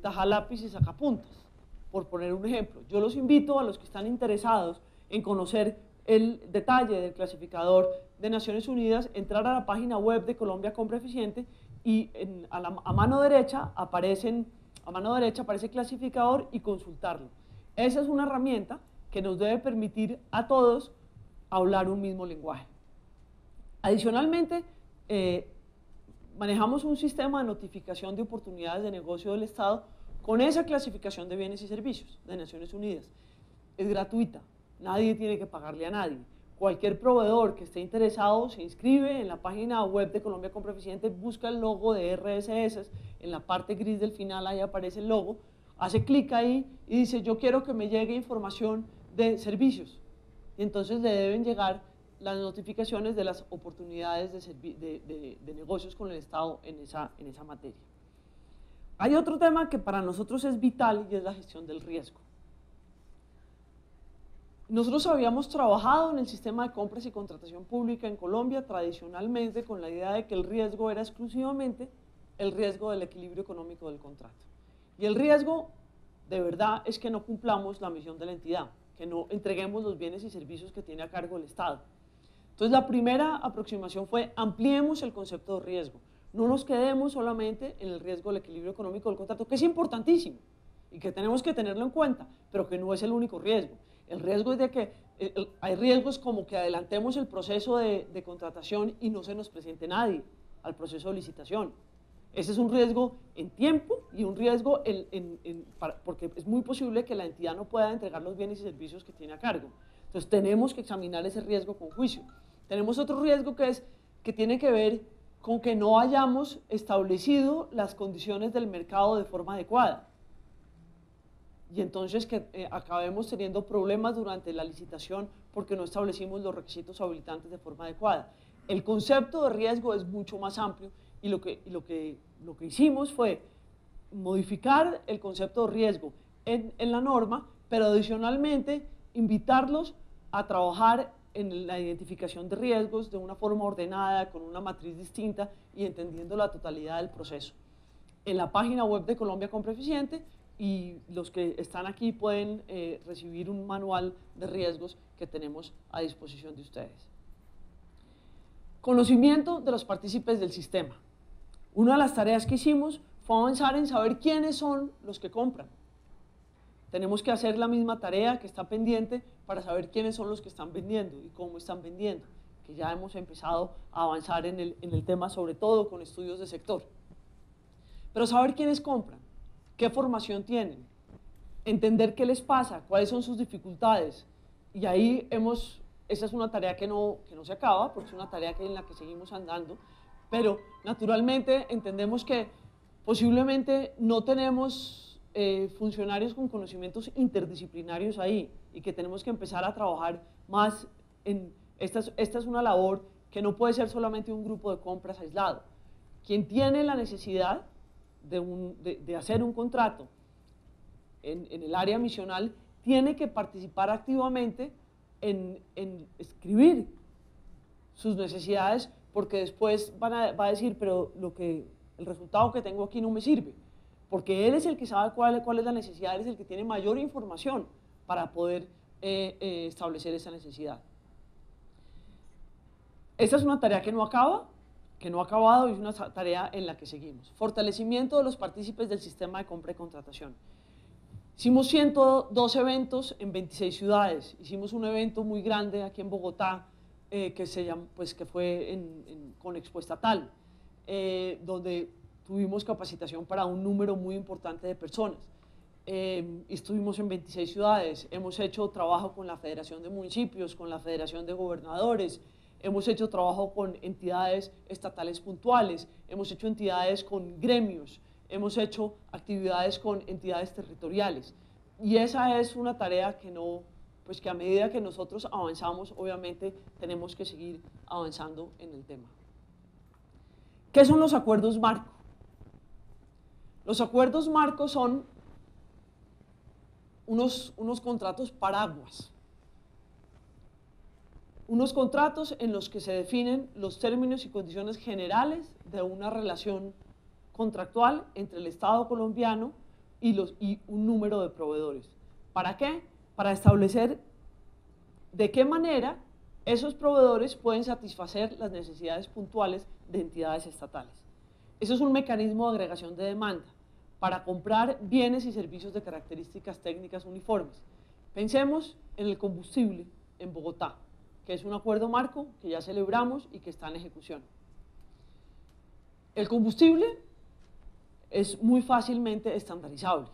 taja lápiz y sacapuntas, por poner un ejemplo. Yo los invito a los que están interesados en conocer el detalle del clasificador de Naciones Unidas, entrar a la página web de Colombia Compra Eficiente y a mano derecha aparece el clasificador y consultarlo. Esa es una herramienta que nos debe permitir a todos hablar un mismo lenguaje. Adicionalmente, manejamos un sistema de notificación de oportunidades de negocio del Estado con esa clasificación de bienes y servicios de Naciones Unidas. Es gratuita, nadie tiene que pagarle a nadie. Cualquier proveedor que esté interesado se inscribe en la página web de Colombia Compra Eficiente, busca el logo de RSS, en la parte gris del final ahí aparece el logo, hace clic ahí y dice yo quiero que me llegue información de servicios. Y entonces le deben llegar las notificaciones de las oportunidades de negocios con el Estado en esa materia. Hay otro tema que para nosotros es vital y es la gestión del riesgo. Nosotros habíamos trabajado en el sistema de compras y contratación pública en Colombia tradicionalmente con la idea de que el riesgo era exclusivamente el riesgo del equilibrio económico del contrato. Y el riesgo de verdad es que no cumplamos la misión de la entidad, que no entreguemos los bienes y servicios que tiene a cargo el Estado. Entonces, la primera aproximación fue ampliemos el concepto de riesgo. No nos quedemos solamente en el riesgo del equilibrio económico del contrato, que es importantísimo y que tenemos que tenerlo en cuenta, pero que no es el único riesgo. El riesgo es de que hay riesgos como que adelantemos el proceso de contratación y no se nos presente nadie al proceso de licitación. Ese es un riesgo en tiempo y un riesgo porque es muy posible que la entidad no pueda entregar los bienes y servicios que tiene a cargo. Entonces tenemos que examinar ese riesgo con juicio. Tenemos otro riesgo que tiene que ver con que no hayamos establecido las condiciones del mercado de forma adecuada. Y entonces que acabemos teniendo problemas durante la licitación porque no establecimos los requisitos habilitantes de forma adecuada. El concepto de riesgo es mucho más amplio y lo que hicimos fue modificar el concepto de riesgo en la norma, pero adicionalmente invitarlos a trabajar en la identificación de riesgos de una forma ordenada, con una matriz distinta y entendiendo la totalidad del proceso. En la página web de Colombia Compra Eficiente, y los que están aquí pueden recibir un manual de riesgos que tenemos a disposición de ustedes. Conocimiento de los partícipes del sistema. Una de las tareas que hicimos fue avanzar en saber quiénes son los que compran. Tenemos que hacer la misma tarea que está pendiente para saber quiénes son los que están vendiendo y cómo están vendiendo, que ya hemos empezado a avanzar en el tema, sobre todo con estudios de sector. Pero saber quiénes compran, qué formación tienen, entender qué les pasa, cuáles son sus dificultades. Y ahí esa es una tarea que no se acaba, porque es una tarea en la que seguimos andando, pero naturalmente entendemos que posiblemente no tenemos funcionarios con conocimientos interdisciplinarios ahí y que tenemos que empezar a trabajar más en... Esta es una labor que no puede ser solamente un grupo de compras aislado. Quien tiene la necesidad de hacer un contrato en el área misional tiene que participar activamente en escribir sus necesidades, porque después va a decir, pero el resultado que tengo aquí no me sirve, porque él es el que sabe cuál es la necesidad, él es el que tiene mayor información para poder establecer esa necesidad. Esta es una tarea que no acaba, que no ha acabado, y es una tarea en la que seguimos. Fortalecimiento de los partícipes del sistema de compra y contratación. Hicimos 102 eventos en 26 ciudades. Hicimos un evento muy grande aquí en Bogotá, que fue con Expo Estatal, donde tuvimos capacitación para un número muy importante de personas. Estuvimos en 26 ciudades, hemos hecho trabajo con la Federación de Municipios, con la Federación de Gobernadores, hemos hecho trabajo con entidades estatales puntuales, hemos hecho entidades con gremios, hemos hecho actividades con entidades territoriales. Y esa es una tarea que a medida que nosotros avanzamos, obviamente tenemos que seguir avanzando en el tema. ¿Qué son los acuerdos marco? Los acuerdos marco son unos contratos paraguas. Unos contratos en los que se definen los términos y condiciones generales de una relación contractual entre el Estado colombiano y un número de proveedores. ¿Para qué? Para establecer de qué manera esos proveedores pueden satisfacer las necesidades puntuales de entidades estatales. Eso es un mecanismo de agregación de demanda para comprar bienes y servicios de características técnicas uniformes. Pensemos en el combustible en Bogotá, que es un acuerdo marco que ya celebramos y que está en ejecución. El combustible es muy fácilmente estandarizable.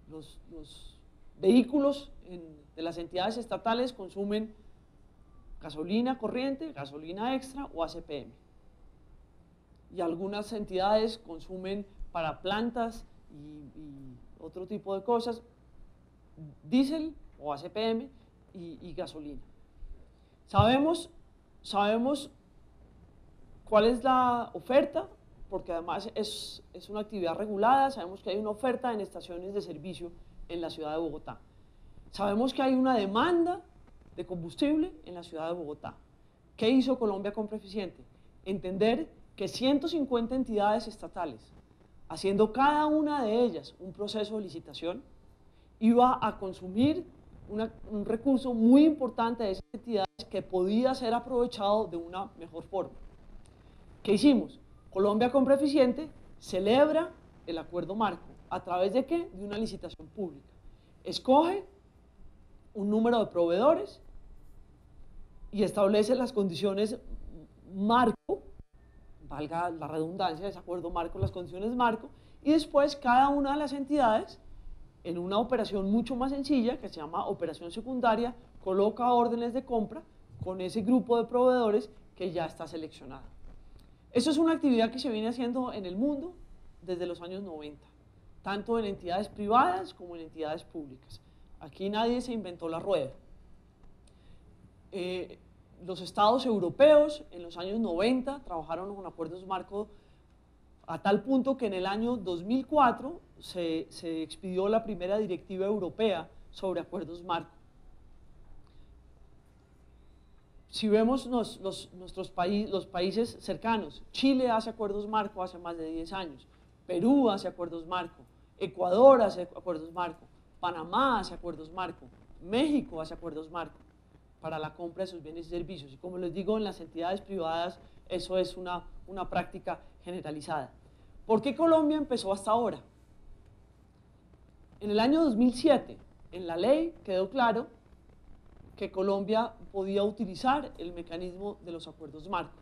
Los vehículos de las entidades estatales consumen gasolina corriente, gasolina extra o ACPM. Y algunas entidades consumen para plantas y otro tipo de cosas, diésel o ACPM y gasolina. Sabemos cuál es la oferta, porque además es una actividad regulada. Sabemos que hay una oferta en estaciones de servicio en la ciudad de Bogotá. Sabemos que hay una demanda de combustible en la ciudad de Bogotá. ¿Qué hizo Colombia Compra Eficiente? Entender que 150 entidades estatales, haciendo cada una de ellas un proceso de licitación, iba a consumir un recurso muy importante de esas entidades que podía ser aprovechado de una mejor forma. ¿Qué hicimos? Colombia Compra Eficiente celebra el acuerdo marco. ¿A través de qué? De una licitación pública. Escoge un número de proveedores y establece las condiciones marco, valga la redundancia de ese acuerdo marco, las condiciones marco, y después cada una de las entidades, en una operación mucho más sencilla, que se llama operación secundaria, coloca órdenes de compra con ese grupo de proveedores que ya está seleccionado. Eso es una actividad que se viene haciendo en el mundo desde los años 90, tanto en entidades privadas como en entidades públicas. Aquí nadie se inventó la rueda. Los estados europeos en los años 90 trabajaron con acuerdos marco a tal punto que en el año 2004 se expidió la primera directiva europea sobre acuerdos marco. Si vemos los países cercanos, Chile hace acuerdos marco hace más de 10 años, Perú hace acuerdos marco, Ecuador hace acuerdos marco, Panamá hace acuerdos marco, México hace acuerdos marco para la compra de sus bienes y servicios. Y como les digo, en las entidades privadas eso es una práctica generalizada. ¿Por qué Colombia empezó hasta ahora? En el año 2007, en la ley quedó claro que Colombia podía utilizar el mecanismo de los acuerdos marco.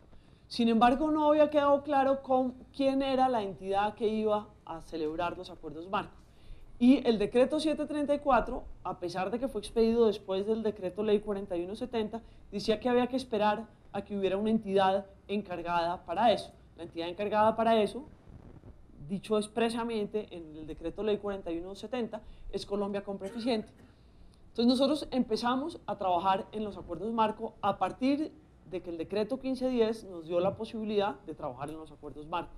Sin embargo, no había quedado claro quién era la entidad que iba a celebrar los acuerdos marco. Y el decreto 734, a pesar de que fue expedido después del decreto ley 4170, decía que había que esperar a que hubiera una entidad encargada para eso. La entidad encargada para eso, dicho expresamente en el decreto ley 4170, es Colombia Compra Eficiente. Entonces nosotros empezamos a trabajar en los acuerdos marco a partir de que el decreto 1510 nos dio la posibilidad de trabajar en los acuerdos marco.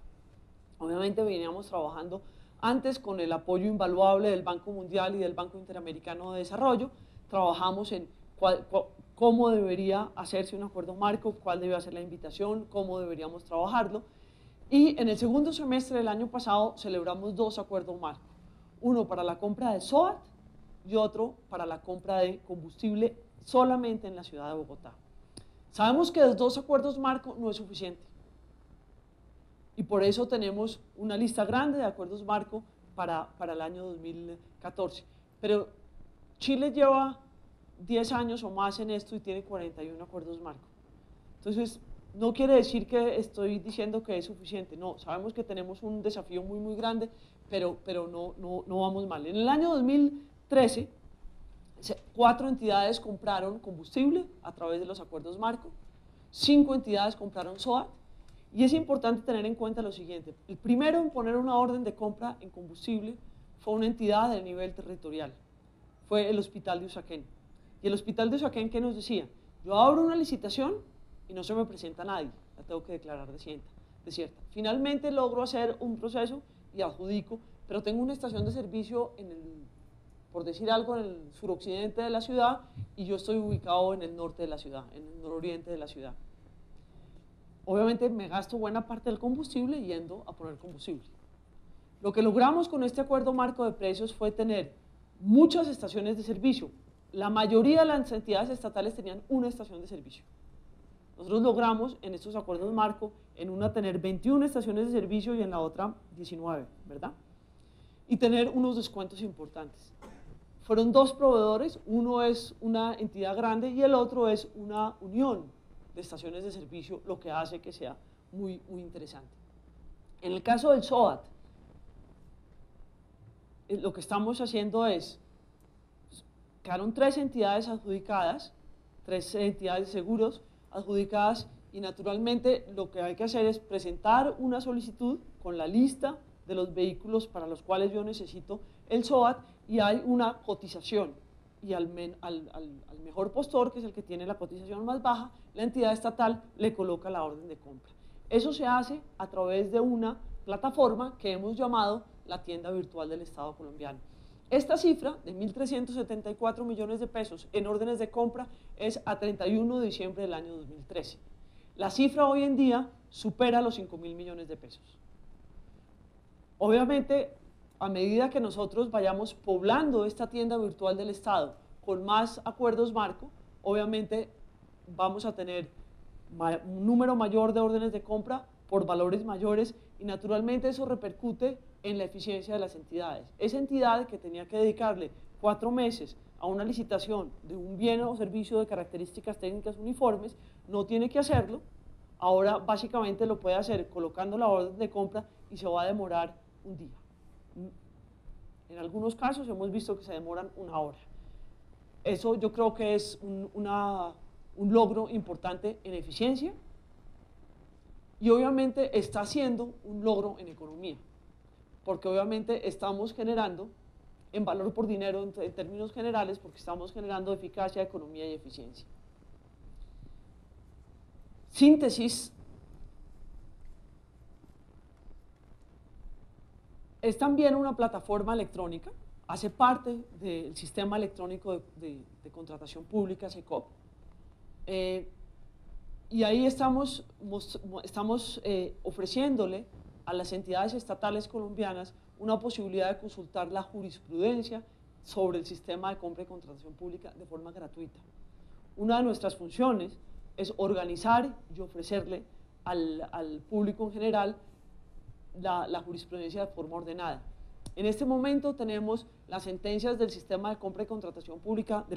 Obviamente veníamos trabajando antes con el apoyo invaluable del Banco Mundial y del Banco Interamericano de Desarrollo. Trabajamos en cómo debería hacerse un acuerdo marco, cuál debía ser la invitación, cómo deberíamos trabajarlo. Y en el segundo semestre del año pasado celebramos 2 acuerdos marco. Uno para la compra de SOAT y otro para la compra de combustible solamente en la ciudad de Bogotá. Sabemos que los 2 acuerdos marco no es suficiente. Y por eso tenemos una lista grande de acuerdos marco para el año 2014. Pero Chile lleva 10 años o más en esto y tiene 41 acuerdos marco. Entonces, no quiere decir que estoy diciendo que es suficiente. No, sabemos que tenemos un desafío muy grande, pero no vamos mal. En el año 2013, 4 entidades compraron combustible a través de los acuerdos marco, 5 entidades compraron SOAT. Y es importante tener en cuenta lo siguiente: el primero en poner una orden de compra en combustible fue una entidad de nivel territorial, fue el Hospital de Usaquén. Y el Hospital de Usaquén, ¿qué nos decía? Yo abro una licitación y no se me presenta nadie, la tengo que declarar desierta. Finalmente logro hacer un proceso y adjudico, pero tengo una estación de servicio por decir algo, en el suroccidente de la ciudad y yo estoy ubicado en el norte de la ciudad, en el nororiente de la ciudad. Obviamente me gasto buena parte del combustible yendo a poner combustible. Lo que logramos con este acuerdo marco de precios fue tener muchas estaciones de servicio. La mayoría de las entidades estatales tenían una estación de servicio. Nosotros logramos en estos acuerdos marco, en una tener 21 estaciones de servicio y en la otra 19, ¿verdad? Y tener unos descuentos importantes. Fueron 2 proveedores, uno es una entidad grande y el otro es una unión de estaciones de servicio, lo que hace que sea muy interesante. En el caso del SOAT, lo que estamos haciendo es, quedaron 3 entidades adjudicadas, 3 entidades de seguros adjudicadas, y naturalmente lo que hay que hacer es presentar una solicitud con la lista de los vehículos para los cuales yo necesito el SOAT, y hay una cotización. Y al mejor postor, que es el que tiene la cotización más baja, la entidad estatal le coloca la orden de compra. Eso se hace a través de una plataforma que hemos llamado la tienda virtual del Estado colombiano. Esta cifra de 1.374 millones de pesos en órdenes de compra es a 31 de diciembre del año 2013. La cifra hoy en día supera los 5.000 millones de pesos. Obviamente, a medida que nosotros vayamos poblando esta tienda virtual del Estado con más acuerdos marco, obviamente vamos a tener un número mayor de órdenes de compra por valores mayores y naturalmente eso repercute en la eficiencia de las entidades. Esa entidad que tenía que dedicarle 4 meses a una licitación de un bien o servicio de características técnicas uniformes, no tiene que hacerlo, ahora básicamente lo puede hacer colocando la orden de compra y se va a demorar un día. En algunos casos hemos visto que se demoran 1 hora. Eso yo creo que es un logro importante en eficiencia y obviamente está siendo un logro en economía, porque obviamente estamos generando en valor por dinero en términos generales, porque estamos generando eficacia, economía y eficiencia. Síntesis. Es también una plataforma electrónica, hace parte del sistema electrónico de contratación pública, SECOP, y ahí estamos ofreciéndole a las entidades estatales colombianas una posibilidad de consultar la jurisprudencia sobre el sistema de compra y contratación pública de forma gratuita. Una de nuestras funciones es organizar y ofrecerle al público en general la jurisprudencia de forma ordenada. En este momento tenemos las sentencias del sistema de compra y contratación pública de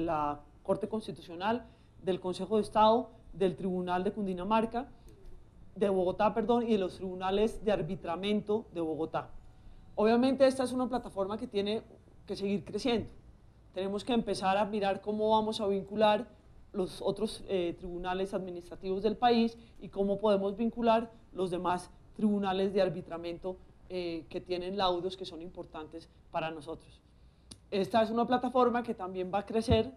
la Corte Constitucional, del Consejo de Estado, del Tribunal de Cundinamarca, de Bogotá, perdón, y de los tribunales de arbitramiento de Bogotá. Obviamente esta es una plataforma que tiene que seguir creciendo. Tenemos que empezar a mirar cómo vamos a vincular los otros tribunales administrativos del país y cómo podemos vincular los demás tribunales de arbitramiento que tienen laudos que son importantes para nosotros. Esta es una plataforma que también va a crecer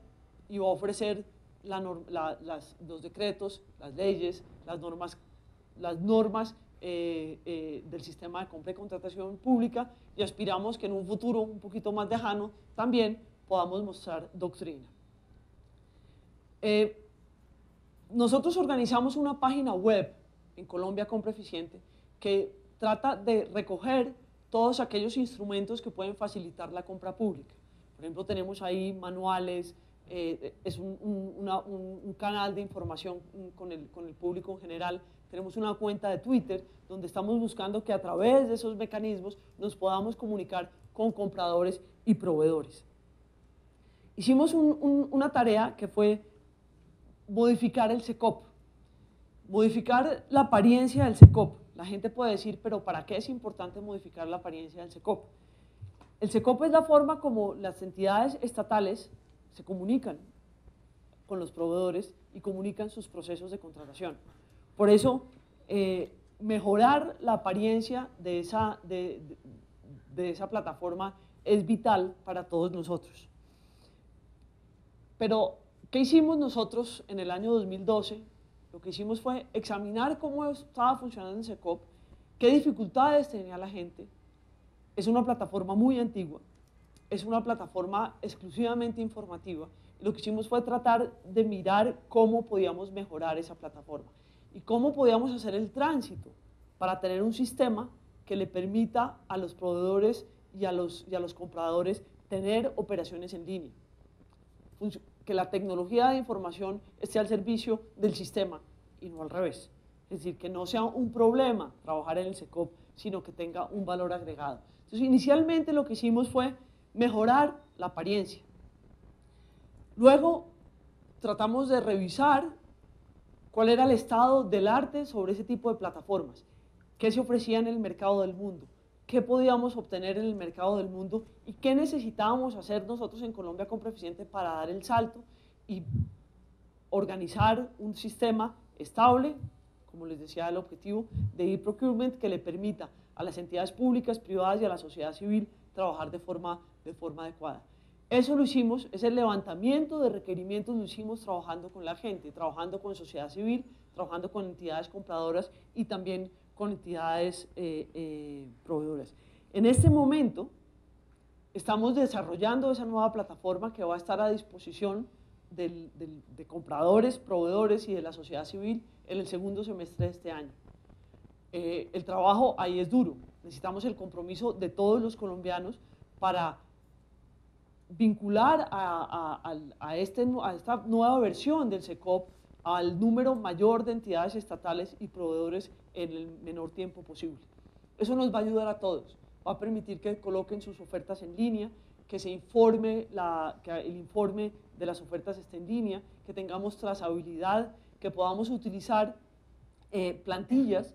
y va a ofrecer los decretos, las leyes, las normas del sistema de compra y contratación pública y aspiramos que en un futuro un poquito más lejano también podamos mostrar doctrina. Nosotros organizamos una página web en Colombia Compra Eficiente que trata de recoger todos aquellos instrumentos que pueden facilitar la compra pública. Por ejemplo, tenemos ahí manuales, es un canal de información con el público en general. Tenemos una cuenta de Twitter donde estamos buscando que a través de esos mecanismos nos podamos comunicar con compradores y proveedores. Hicimos una tarea que fue modificar el SECOP, modificar la apariencia del SECOP. La gente puede decir, pero ¿para qué es importante modificar la apariencia del SECOP? El SECOP es la forma como las entidades estatales se comunican con los proveedores y comunican sus procesos de contratación. Por eso, mejorar la apariencia de esa plataforma es vital para todos nosotros. Pero, ¿qué hicimos nosotros en el año 2012? Lo que hicimos fue examinar cómo estaba funcionando el SECOP, qué dificultades tenía la gente. Es una plataforma muy antigua, es una plataforma exclusivamente informativa. Lo que hicimos fue tratar de mirar cómo podíamos mejorar esa plataforma y cómo podíamos hacer el tránsito para tener un sistema que le permita a los proveedores y a los compradores tener operaciones en línea. Que la tecnología de información esté al servicio del sistema y no al revés. Es decir, que no sea un problema trabajar en el SECOP, sino que tenga un valor agregado. Entonces, inicialmente lo que hicimos fue mejorar la apariencia. Luego, tratamos de revisar cuál era el estado del arte sobre ese tipo de plataformas, qué se ofrecía en el mercado del mundo, qué podíamos obtener en el mercado del mundo y qué necesitábamos hacer nosotros en Colombia Compra Eficiente para dar el salto y organizar un sistema estable, como les decía, el objetivo de e-procurement que le permita a las entidades públicas, privadas y a la sociedad civil trabajar de forma adecuada. Eso lo hicimos, ese levantamiento de requerimientos lo hicimos trabajando con la gente, trabajando con sociedad civil, trabajando con entidades compradoras y también con entidades proveedoras. En este momento estamos desarrollando esa nueva plataforma que va a estar a disposición de compradores, proveedores y de la sociedad civil en el segundo semestre de este año. El trabajo ahí es duro. Necesitamos el compromiso de todos los colombianos para vincular a esta nueva versión del SECOP al número mayor de entidades estatales y proveedores en el menor tiempo posible. Eso nos va a ayudar a todos, va a permitir que coloquen sus ofertas en línea, que se informe, que el informe de las ofertas esté en línea, que tengamos trazabilidad, que podamos utilizar plantillas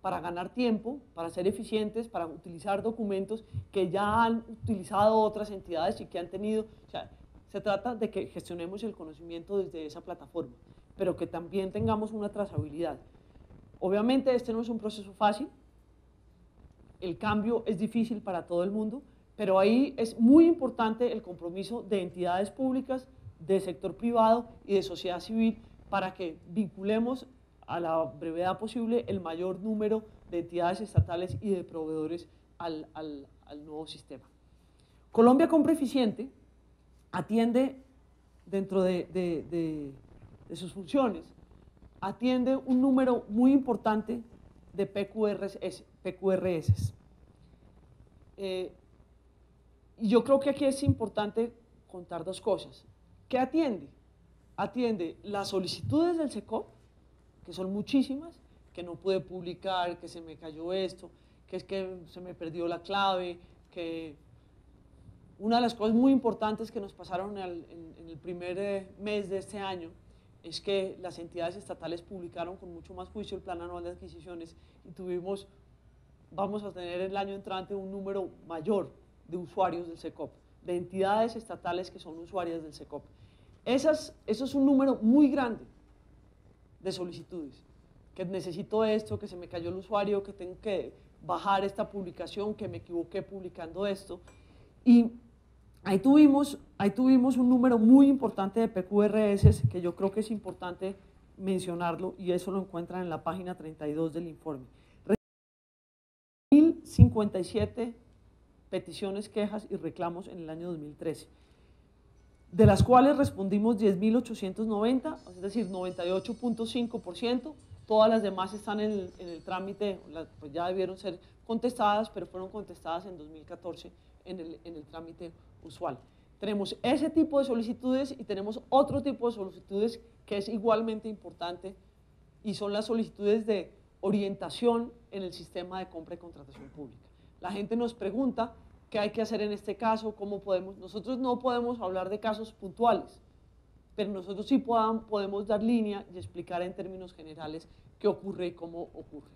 para ganar tiempo, para ser eficientes, para utilizar documentos que ya han utilizado otras entidades y que han tenido, o sea, se trata de que gestionemos el conocimiento desde esa plataforma, pero que también tengamos una trazabilidad. Obviamente este no es un proceso fácil, el cambio es difícil para todo el mundo, pero ahí es muy importante el compromiso de entidades públicas, de sector privado y de sociedad civil para que vinculemos a la brevedad posible el mayor número de entidades estatales y de proveedores al nuevo sistema. Colombia Compra Eficiente atiende, dentro de sus funciones, atiende un número muy importante de PQRS. Y yo creo que aquí es importante contar dos cosas. ¿Qué atiende? Atiende las solicitudes del SECOP, que son muchísimas, que no pude publicar, que se me cayó esto, que es que se me perdió la clave, que una de las cosas muy importantes que nos pasaron en el primer mes de este año es que las entidades estatales publicaron con mucho más juicio el plan anual de adquisiciones y vamos a tener el año entrante un número mayor de usuarios del SECOP, de entidades estatales que son usuarias del SECOP. Eso es un número muy grande de solicitudes, que necesito esto, que se me cayó el usuario, que tengo que bajar esta publicación, que me equivoqué publicando esto. Y ahí tuvimos un número muy importante de PQRS, que yo creo que es importante mencionarlo, y eso lo encuentran en la página 32 del informe. 1.057 peticiones, quejas y reclamos en el año 2013, de las cuales respondimos 10.890, es decir, 98.5%, todas las demás están en el trámite, pues ya debieron ser contestadas, pero fueron contestadas en 2014 en el trámite usual. Tenemos ese tipo de solicitudes y tenemos otro tipo de solicitudes que es igualmente importante y son las solicitudes de orientación en el sistema de compra y contratación pública. La gente nos pregunta qué hay que hacer en este caso, cómo podemos. Nosotros no podemos hablar de casos puntuales, pero nosotros sí podemos dar línea y explicar en términos generales qué ocurre y cómo ocurre.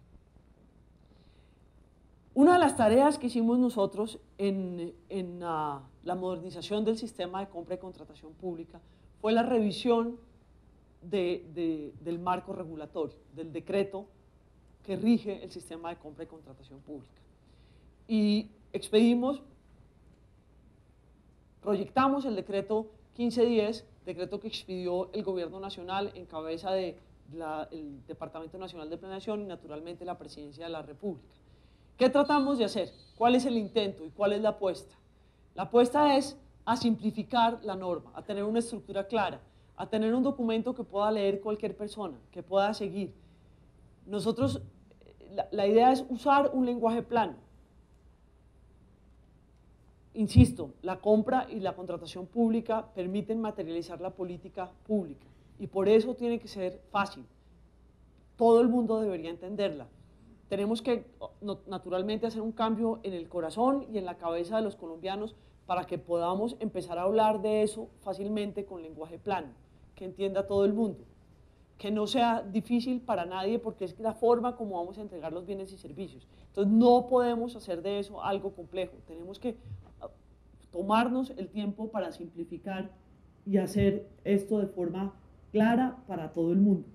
Una de las tareas que hicimos nosotros en la modernización del sistema de compra y contratación pública fue la revisión del marco regulatorio, del decreto que rige el sistema de compra y contratación pública. Y proyectamos el decreto 1510, decreto que expidió el Gobierno Nacional en cabeza del Departamento Nacional de Planeación y naturalmente la Presidencia de la República. ¿Qué tratamos de hacer? ¿Cuál es el intento y cuál es la apuesta? La apuesta es a simplificar la norma, a tener una estructura clara, a tener un documento que pueda leer cualquier persona, que pueda seguir. Nosotros, la idea es usar un lenguaje plano. Insisto, la compra y la contratación pública permiten materializar la política pública y por eso tiene que ser fácil. Todo el mundo debería entenderla. Tenemos que, naturalmente, hacer un cambio en el corazón y en la cabeza de los colombianos para que podamos empezar a hablar de eso fácilmente con lenguaje plano, que entienda todo el mundo, que no sea difícil para nadie porque es la forma como vamos a entregar los bienes y servicios. Entonces no podemos hacer de eso algo complejo, tenemos que tomarnos el tiempo para simplificar y hacer esto de forma clara para todo el mundo.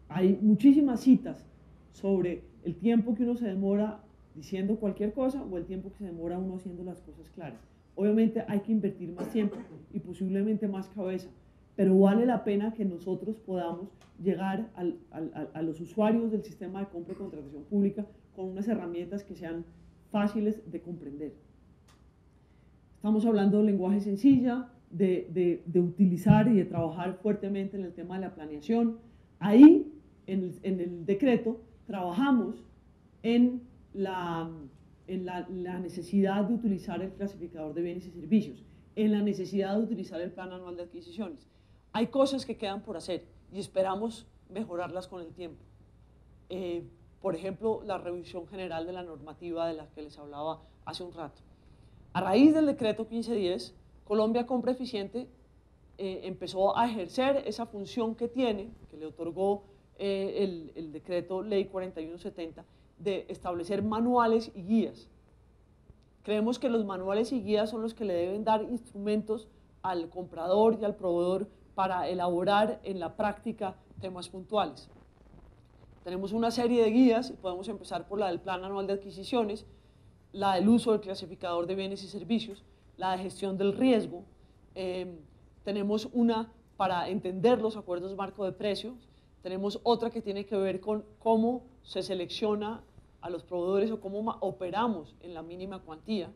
Hay muchísimas citas sobre el tiempo que uno se demora diciendo cualquier cosa o el tiempo que se demora uno haciendo las cosas claras. Obviamente hay que invertir más tiempo y posiblemente más cabeza, pero vale la pena que nosotros podamos llegar a los usuarios del sistema de compra y contratación pública con unas herramientas que sean fáciles de comprender. Estamos hablando de lenguaje sencilla, de utilizar y de trabajar fuertemente en el tema de la planeación. Ahí, en el decreto, trabajamos en la necesidad de utilizar el clasificador de bienes y servicios, en la necesidad de utilizar el plan anual de adquisiciones. Hay cosas que quedan por hacer y esperamos mejorarlas con el tiempo. Por ejemplo, la revisión general de la normativa de la que les hablaba hace un rato. A raíz del decreto 1510, Colombia Compra Eficiente empezó a ejercer esa función que tiene, que le otorgó el decreto ley 4170, de establecer manuales y guías. Creemos que los manuales y guías son los que le deben dar instrumentos al comprador y al proveedor para elaborar en la práctica temas puntuales. Tenemos una serie de guías, y podemos empezar por la del Plan Anual de Adquisiciones, la del uso del clasificador de bienes y servicios, la de gestión del riesgo. Tenemos una para entender los acuerdos marco de precios, tenemos otra que tiene que ver con cómo se selecciona a los proveedores o cómo operamos en la mínima cuantía,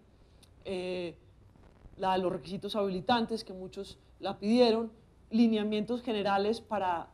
la de los requisitos habilitantes, que muchos la pidieron, lineamientos generales para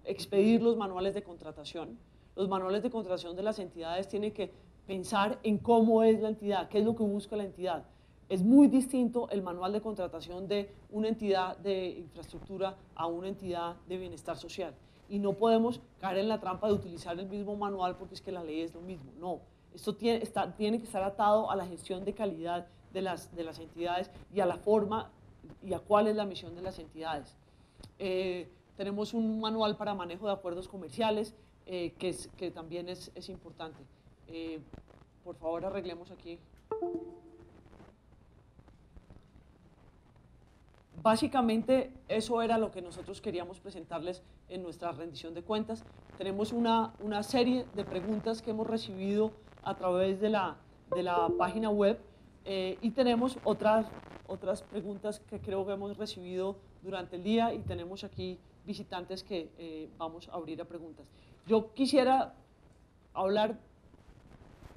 expedir los manuales de contratación. Los manuales de contratación de las entidades tienen que pensar en cómo es la entidad, qué es lo que busca la entidad. Es muy distinto el manual de contratación de una entidad de infraestructura a una entidad de bienestar social. Y no podemos caer en la trampa de utilizar el mismo manual porque es que la ley es lo mismo. No, esto tiene que estar atado a la gestión de calidad de las entidades y a la forma y a cuál es la misión de las entidades. Tenemos un manual para manejo de acuerdos comerciales que también es importante. Por favor, arreglemos aquí. Básicamente, eso era lo que nosotros queríamos presentarles en nuestra rendición de cuentas. Tenemos una serie de preguntas que hemos recibido a través de la página web y tenemos otras preguntas que creo que hemos recibido durante el día y tenemos aquí visitantes que vamos a abrir a preguntas. Yo quisiera hablar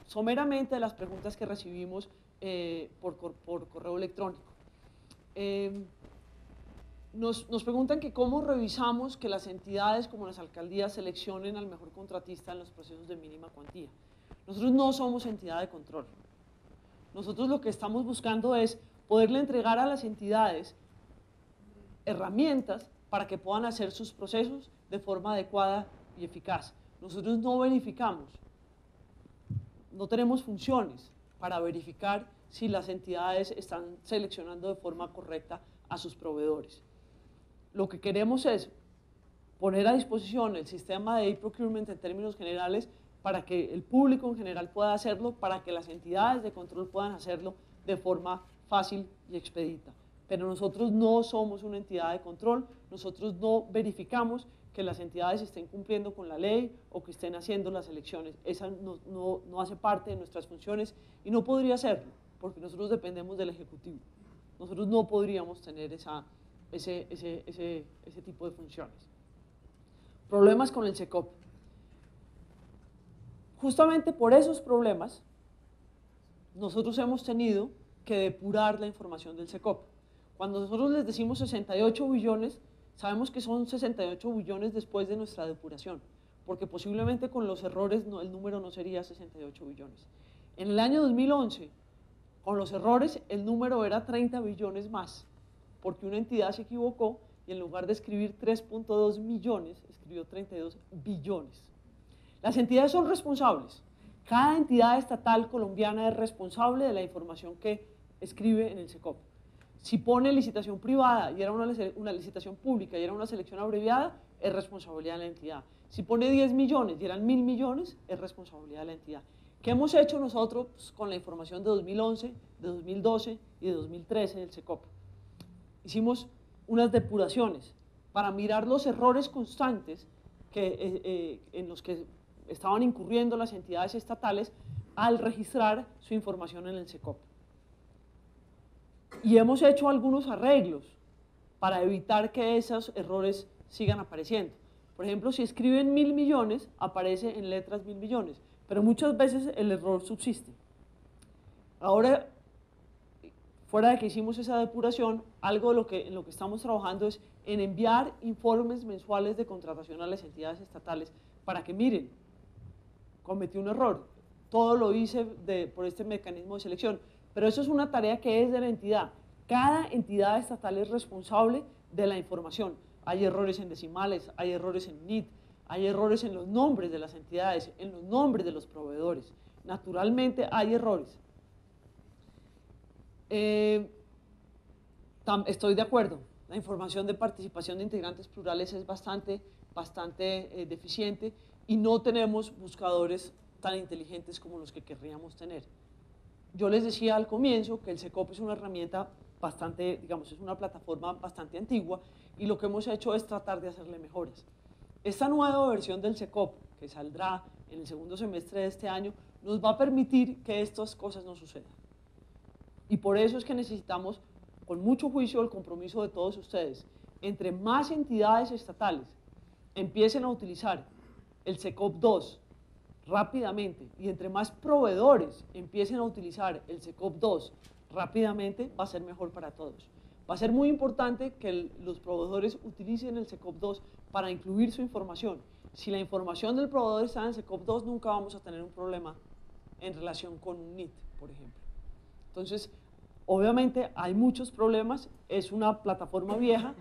someramente de las preguntas que recibimos por correo electrónico. Nos preguntan que cómo revisamos que las entidades como las alcaldías seleccionen al mejor contratista en los procesos de mínima cuantía. Nosotros no somos entidad de control. Nosotros lo que estamos buscando es poderle entregar a las entidades herramientas para que puedan hacer sus procesos de forma adecuada y eficaz. Nosotros no verificamos, no tenemos funciones para verificar si las entidades están seleccionando de forma correcta a sus proveedores. Lo que queremos es poner a disposición el sistema de e-procurement en términos generales para que el público en general pueda hacerlo, para que las entidades de control puedan hacerlo de forma fácil y expedita. Pero nosotros no somos una entidad de control, nosotros no verificamos que las entidades estén cumpliendo con la ley o que estén haciendo las elecciones. Esa no hace parte de nuestras funciones y no podría serlo, porque nosotros dependemos del Ejecutivo. Nosotros no podríamos tener ese tipo de funciones. Problemas con el SECOP. Justamente por esos problemas, nosotros hemos tenido que depurar la información del SECOP. Cuando nosotros les decimos 68 billones, sabemos que son 68 billones después de nuestra depuración, porque posiblemente con los errores el número no sería 68 billones. En el año 2011, con los errores, el número era 30 billones más, porque una entidad se equivocó y en lugar de escribir 3.2 millones, escribió 32 billones. Las entidades son responsables. Cada entidad estatal colombiana es responsable de la información que escribe en el SECOP. Si pone licitación privada y era una licitación pública y era una selección abreviada, es responsabilidad de la entidad. Si pone 10 millones y eran 1.000 millones, es responsabilidad de la entidad. ¿Qué hemos hecho nosotros con la información de 2011, de 2012 y de 2013 del SECOP? Hicimos unas depuraciones para mirar los errores constantes en los que estaban incurriendo las entidades estatales al registrar su información en el SECOP. Y hemos hecho algunos arreglos para evitar que esos errores sigan apareciendo. Por ejemplo, si escriben 1.000 millones, aparece en letras 1.000 millones, pero muchas veces el error subsiste. Ahora, fuera de que hicimos esa depuración, algo en lo que estamos trabajando es en enviar informes mensuales de contratación a las entidades estatales para que miren, cometí un error, todo lo hice por este mecanismo de selección, pero eso es una tarea que es de la entidad. Cada entidad estatal es responsable de la información. Hay errores en decimales, hay errores en NIT, hay errores en los nombres de las entidades, en los nombres de los proveedores. Naturalmente hay errores. Estoy de acuerdo, la información de participación de integrantes plurales es bastante deficiente y no tenemos buscadores tan inteligentes como los que querríamos tener. Yo les decía al comienzo que el SECOP es una herramienta bastante, digamos, es una plataforma bastante antigua y lo que hemos hecho es tratar de hacerle mejoras. Esta nueva versión del SECOP, que saldrá en el segundo semestre de este año, nos va a permitir que estas cosas no sucedan. Y por eso es que necesitamos, con mucho juicio, el compromiso de todos ustedes. Entre más entidades estatales empiecen a utilizar el SECOP 2 rápidamente y entre más proveedores empiecen a utilizar el SECOP 2 rápidamente, va a ser mejor para todos. Va a ser muy importante que los proveedores utilicen el SECOP 2 para incluir su información. Si la información del proveedor está en el SECOP 2, nunca vamos a tener un problema en relación con un NIT, por ejemplo. Entonces, obviamente hay muchos problemas, es una plataforma vieja,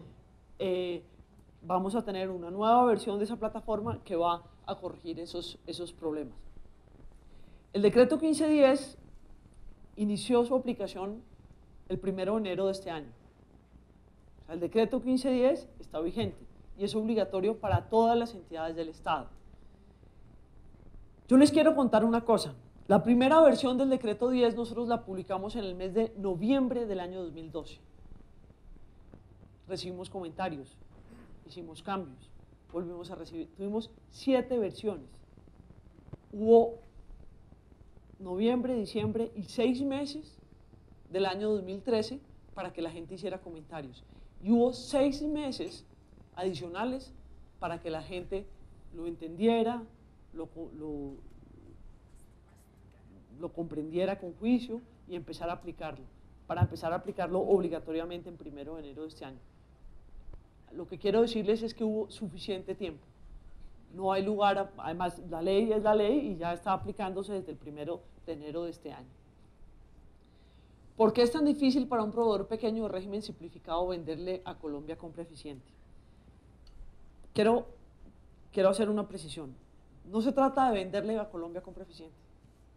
vamos a tener una nueva versión de esa plataforma que va a corregir esos problemas. El decreto 1510 inició su aplicación el 1 de enero de este año. O sea, el decreto 1510 está vigente y es obligatorio para todas las entidades del Estado. Yo les quiero contar una cosa. La primera versión del decreto 10 nosotros la publicamos en el mes de noviembre del año 2012. Recibimos comentarios, hicimos cambios, volvimos a recibir, tuvimos 7 versiones. Hubo noviembre, diciembre y 6 meses del año 2013 para que la gente hiciera comentarios. Y hubo 6 meses adicionales para que la gente lo entendiera, lo comprendiera con juicio y empezar a aplicarlo, para empezar a aplicarlo obligatoriamente en 1 de enero de este año. Lo que quiero decirles es que hubo suficiente tiempo. No hay lugar, además la ley es la ley y ya está aplicándose desde el 1 de enero de este año. ¿Por qué es tan difícil para un proveedor pequeño de régimen simplificado venderle a Colombia Compra Eficiente? Quiero hacer una precisión. No se trata de venderle a Colombia Compra Eficiente.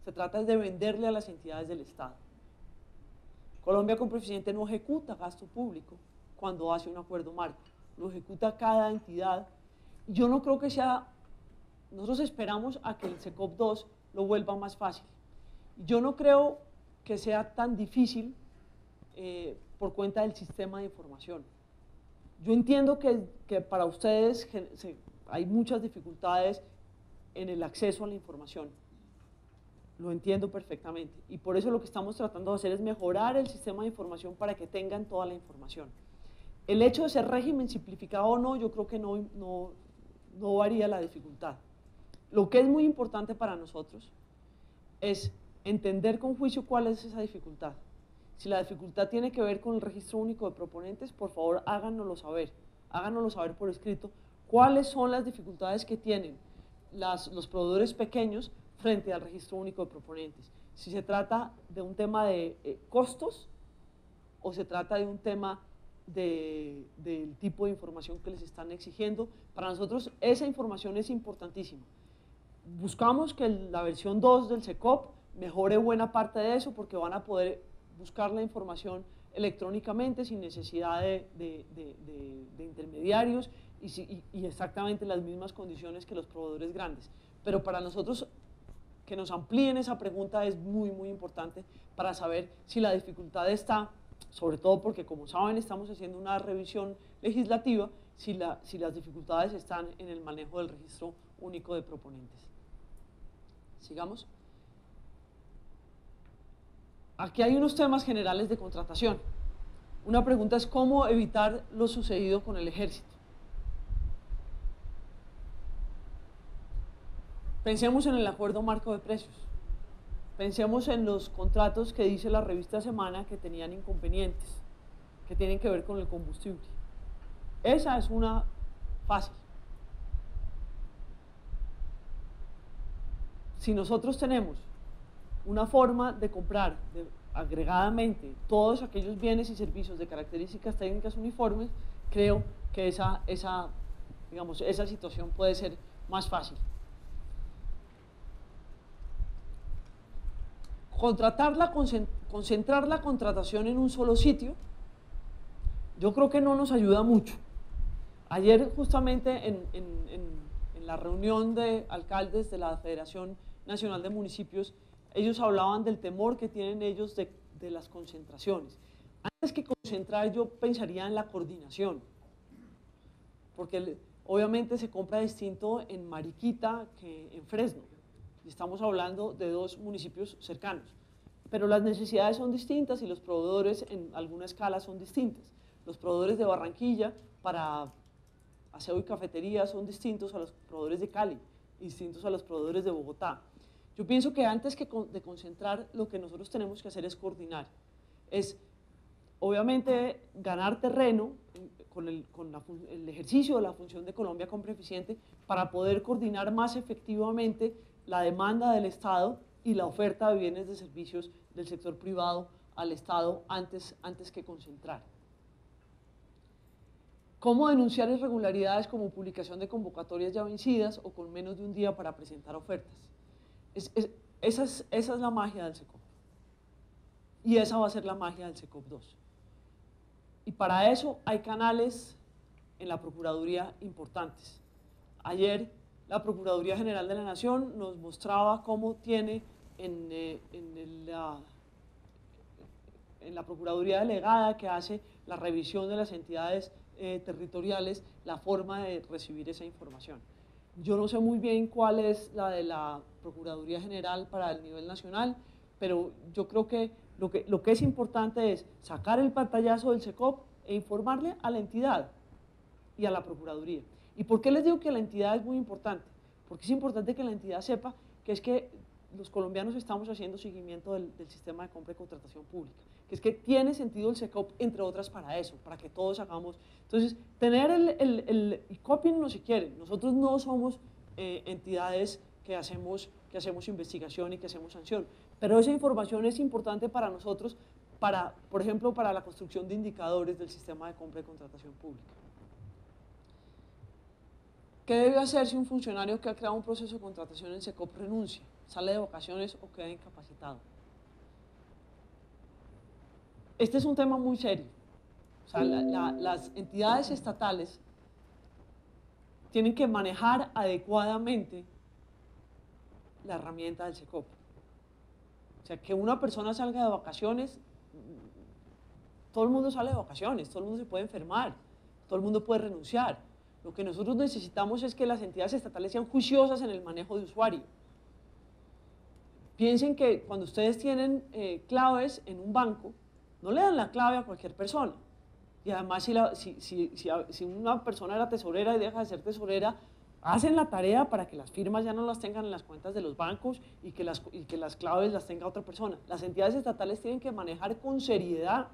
Se trata de venderle a las entidades del Estado. Colombia Compra Eficiente no ejecuta gasto público cuando hace un acuerdo marco. Lo ejecuta cada entidad. Yo no creo que sea, nosotros esperamos a que el SECOP 2 lo vuelva más fácil. Yo no creo que sea tan difícil por cuenta del sistema de información. Yo entiendo que para ustedes hay muchas dificultades en el acceso a la información. Lo entiendo perfectamente. Y por eso lo que estamos tratando de hacer es mejorar el sistema de información para que tengan toda la información. El hecho de ser régimen simplificado o no, yo creo que no varía la dificultad. Lo que es muy importante para nosotros es entender con juicio cuál es esa dificultad. Si la dificultad tiene que ver con el registro único de proponentes, por favor háganoslo saber por escrito, cuáles son las dificultades que tienen los proveedores pequeños frente al registro único de proponentes. Si se trata de un tema de costos o se trata de un tema del tipo de información que les están exigiendo. Para nosotros esa información es importantísima. Buscamos que la versión 2 del SECOP mejore buena parte de eso porque van a poder buscar la información electrónicamente sin necesidad de intermediarios y exactamente las mismas condiciones que los proveedores grandes. Pero para nosotros que nos amplíen esa pregunta es muy, muy importante para saber si la dificultad está, sobre todo porque, como saben, estamos haciendo una revisión legislativa, si las dificultades están en el manejo del registro único de proponentes. Sigamos. Aquí hay unos temas generales de contratación. Una pregunta es cómo evitar lo sucedido con el ejército. Pensemos en el acuerdo marco de precios. Pensemos en los contratos que dice la revista Semana que tenían inconvenientes, que tienen que ver con el combustible. Esa es una fácil. si nosotros tenemos una forma de comprar agregadamente todos aquellos bienes y servicios de características técnicas uniformes, creo que esa situación puede ser más fácil. Concentrar la contratación en un solo sitio, yo creo que no nos ayuda mucho. Ayer justamente en la reunión de alcaldes de la Federación Nacional de Municipios, ellos hablaban del temor que tienen ellos de las concentraciones. Antes que concentrar, yo pensaría en la coordinación, porque obviamente se compra distinto en Mariquita que en Fresno, y estamos hablando de dos municipios cercanos, pero las necesidades son distintas y los proveedores en alguna escala son distintos. Los proveedores de Barranquilla para aseo y cafetería son distintos a los proveedores de Cali, distintos a los proveedores de Bogotá. Yo pienso que antes de concentrar, lo que nosotros tenemos que hacer es coordinar. Es, obviamente, ganar terreno con el ejercicio de la función de Colombia Compra Eficiente para poder coordinar más efectivamente la demanda del Estado y la oferta de bienes y servicios del sector privado al Estado antes que concentrar. ¿Cómo denunciar irregularidades como publicación de convocatorias ya vencidas o con menos de un día para presentar ofertas? Esa es la magia del SECOP. Y esa va a ser la magia del SECOP 2. Y para eso hay canales en la Procuraduría importantes. Ayer la Procuraduría General de la Nación nos mostraba cómo tiene en la Procuraduría Delegada, que hace la revisión de las entidades territoriales, la forma de recibir esa información. Yo no sé muy bien cuál es la de la Procuraduría General para el nivel nacional, pero yo creo que lo que es importante es sacar el pantallazo del SECOP e informarle a la entidad y a la Procuraduría. ¿Y por qué les digo que la entidad es muy importante? Porque es importante que la entidad sepa que es que los colombianos estamos haciendo seguimiento del sistema de compra y contratación pública, que es que tiene sentido el SECOP, entre otras, para eso, para que todos hagamos. Entonces, tener y cópienlo si quieren, nosotros no somos entidades que hacemos investigación y que hacemos sanción, pero esa información es importante para nosotros, por ejemplo, para la construcción de indicadores del sistema de compra y contratación pública. ¿Qué debe hacer si un funcionario que ha creado un proceso de contratación en SECOP renuncia, sale de vacaciones o queda incapacitado? Este es un tema muy serio. O sea, las entidades estatales tienen que manejar adecuadamente la herramienta del SECOP. O sea, que una persona salga de vacaciones, todo el mundo sale de vacaciones, todo el mundo se puede enfermar, todo el mundo puede renunciar. Lo que nosotros necesitamos es que las entidades estatales sean juiciosas en el manejo de usuario. Piensen que cuando ustedes tienen claves en un banco, no le dan la clave a cualquier persona. Y además, si una persona era tesorera y deja de ser tesorera, hacen la tarea para que las firmas ya no las tengan en las cuentas de los bancos y que las claves las tenga otra persona. Las entidades estatales tienen que manejar con seriedad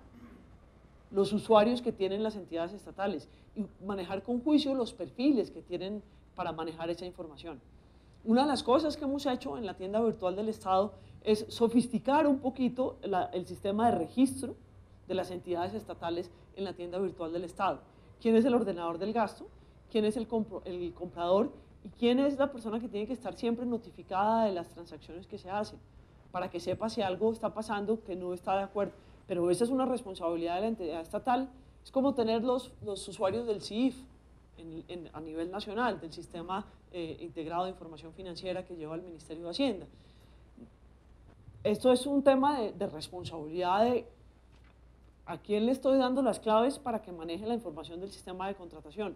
los usuarios que tienen las entidades estatales y manejar con juicio los perfiles que tienen para manejar esa información. Una de las cosas que hemos hecho en la tienda virtual del Estado es sofisticar un poquito el sistema de registro de las entidades estatales en la tienda virtual del Estado. ¿Quién es el ordenador del gasto? ¿Quién es el comprador? ¿Y quién es la persona que tiene que estar siempre notificada de las transacciones que se hacen? Para que sepa si algo está pasando que no está de acuerdo. Pero esa es una responsabilidad de la entidad estatal. Es como tener los usuarios del CIF a nivel nacional, del Sistema Integrado de Información Financiera que lleva el Ministerio de Hacienda. Esto es un tema de responsabilidad de a quién le estoy dando las claves para que maneje la información del sistema de contratación.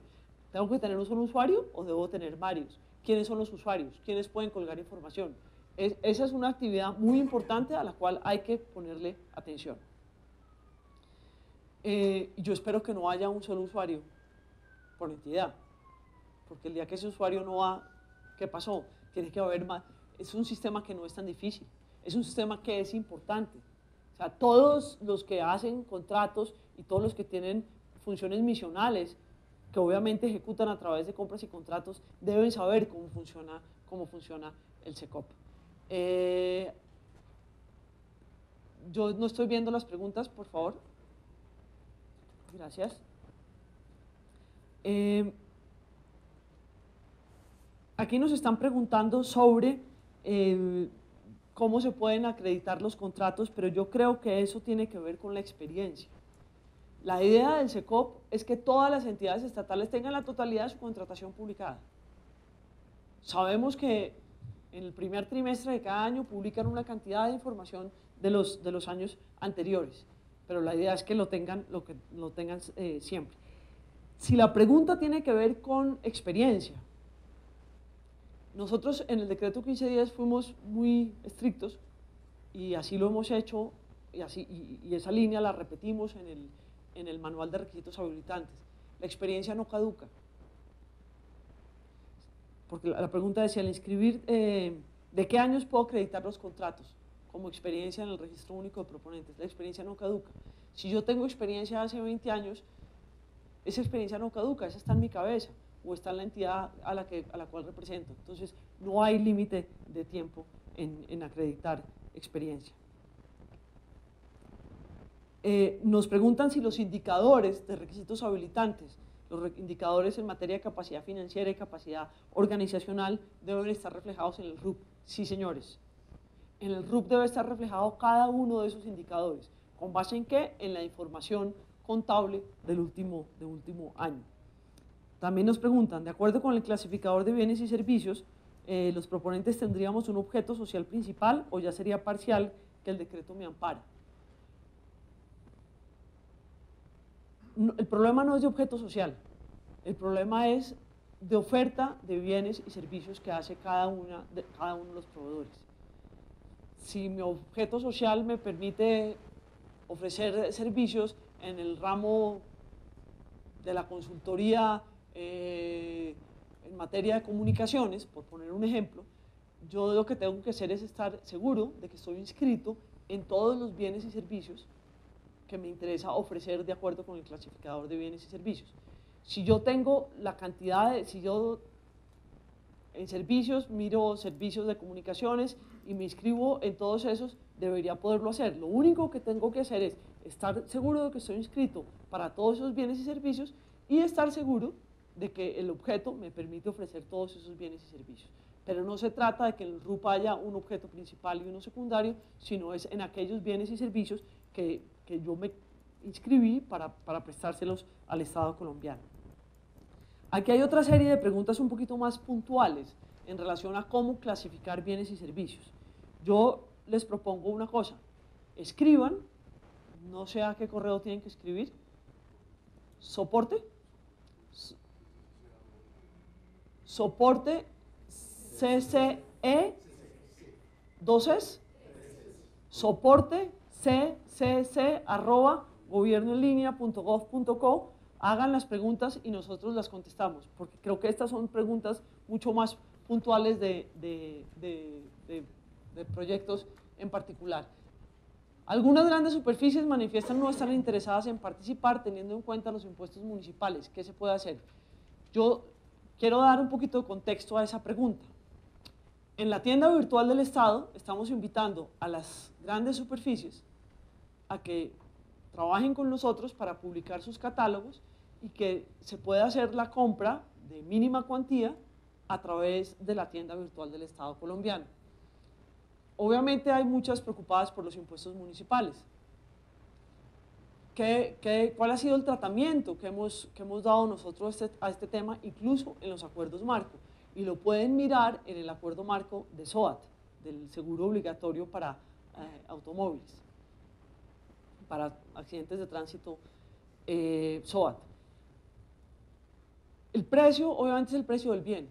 ¿Tengo que tener un solo usuario o debo tener varios? ¿Quiénes son los usuarios? ¿Quiénes pueden colgar información? Esa es una actividad muy importante a la cual hay que ponerle atención. Yo espero que no haya un solo usuario por entidad, porque el día que ese usuario no va, ¿qué pasó? Tiene que haber más. Es un sistema que no es tan difícil, es un sistema que es importante. O sea, todos los que hacen contratos y todos los que tienen funciones misionales, que obviamente ejecutan a través de compras y contratos, deben saber cómo funciona el SECOP. Yo no estoy viendo las preguntas, por favor. Gracias. Aquí nos están preguntando sobre cómo se pueden acreditar los contratos, pero yo creo que eso tiene que ver con la experiencia. La idea del SECOP es que todas las entidades estatales tengan la totalidad de su contratación publicada. Sabemos que en el primer trimestre de cada año publican una cantidad de información de los años anteriores, pero la idea es que lo tengan siempre. Si la pregunta tiene que ver con experiencia, nosotros en el decreto 1510 fuimos muy estrictos y así lo hemos hecho y esa línea la repetimos en el manual de requisitos habilitantes. La experiencia no caduca. Porque la pregunta decía, al inscribir, ¿de qué años puedo acreditar los contratos como experiencia en el registro único de proponentes? La experiencia no caduca. Si yo tengo experiencia hace 20 años, esa experiencia no caduca, esa está en mi cabeza o está en la entidad a la cual represento. Entonces, no hay límite de tiempo en acreditar experiencia. Nos preguntan si los indicadores de requisitos habilitantes, los indicadores en materia de capacidad financiera y capacidad organizacional deben estar reflejados en el RUP. Sí, señores. En el RUP debe estar reflejado cada uno de esos indicadores. ¿Con base en qué? En la información contable del último año. También nos preguntan, de acuerdo con el clasificador de bienes y servicios, ¿los proponentes tendríamos un objeto social principal o ya sería parcial que el decreto me ampara? No, el problema no es de objeto social, el problema es de oferta de bienes y servicios que hace cada uno de los proveedores. Si mi objeto social me permite ofrecer servicios en el ramo de la consultoría en materia de comunicaciones, por poner un ejemplo, yo lo que tengo que hacer es estar seguro de que estoy inscrito en todos los bienes y servicios que me interesa ofrecer de acuerdo con el clasificador de bienes y servicios. Si yo tengo la cantidad si yo en servicios miro servicios de comunicaciones y me inscribo en todos esos, debería poderlo hacer. Lo único que tengo que hacer es estar seguro de que estoy inscrito para todos esos bienes y servicios y estar seguro de que el objeto me permite ofrecer todos esos bienes y servicios. Pero no se trata de que en el RUP haya un objeto principal y uno secundario, sino es en aquellos bienes y servicios que yo me inscribí para prestárselos al Estado colombiano. Aquí hay otra serie de preguntas un poquito más puntuales en relación a cómo clasificar bienes y servicios. Yo les propongo una cosa, escriban, no sé a qué correo tienen que escribir, soporte CCE, dos es, soporte ccc@gobiernoenlinea.gov.co, hagan las preguntas y nosotros las contestamos, porque creo que estas son preguntas mucho más puntuales de proyectos en particular. Algunas grandes superficies manifiestan no estar interesadas en participar teniendo en cuenta los impuestos municipales. ¿Qué se puede hacer? Yo quiero dar un poquito de contexto a esa pregunta. En la tienda virtual del Estado estamos invitando a las grandes superficies a que trabajen con nosotros para publicar sus catálogos y que se pueda hacer la compra de mínima cuantía a través de la tienda virtual del Estado colombiano. Obviamente hay muchas preocupadas por los impuestos municipales. ¿Cuál ha sido el tratamiento que hemos dado nosotros a este tema, incluso en los acuerdos marco? Y lo pueden mirar en el acuerdo marco de SOAT, del seguro obligatorio para automóviles, para accidentes de tránsito SOAT. El precio, obviamente, es el precio del bien.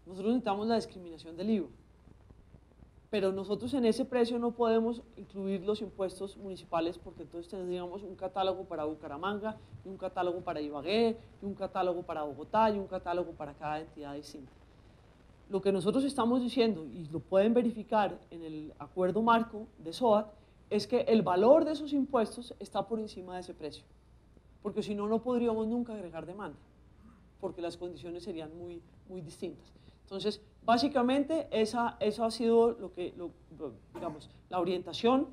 Nosotros necesitamos la discriminación del IVA, pero nosotros en ese precio no podemos incluir los impuestos municipales porque entonces tendríamos un catálogo para Bucaramanga, y un catálogo para Ibagué, y un catálogo para Bogotá, y un catálogo para cada entidad distinta. Lo que nosotros estamos diciendo, y lo pueden verificar en el acuerdo marco de SOAT, es que el valor de esos impuestos está por encima de ese precio, porque si no, no podríamos nunca agregar demanda, porque las condiciones serían muy distintas. Entonces, Básicamente, eso ha sido digamos, la orientación.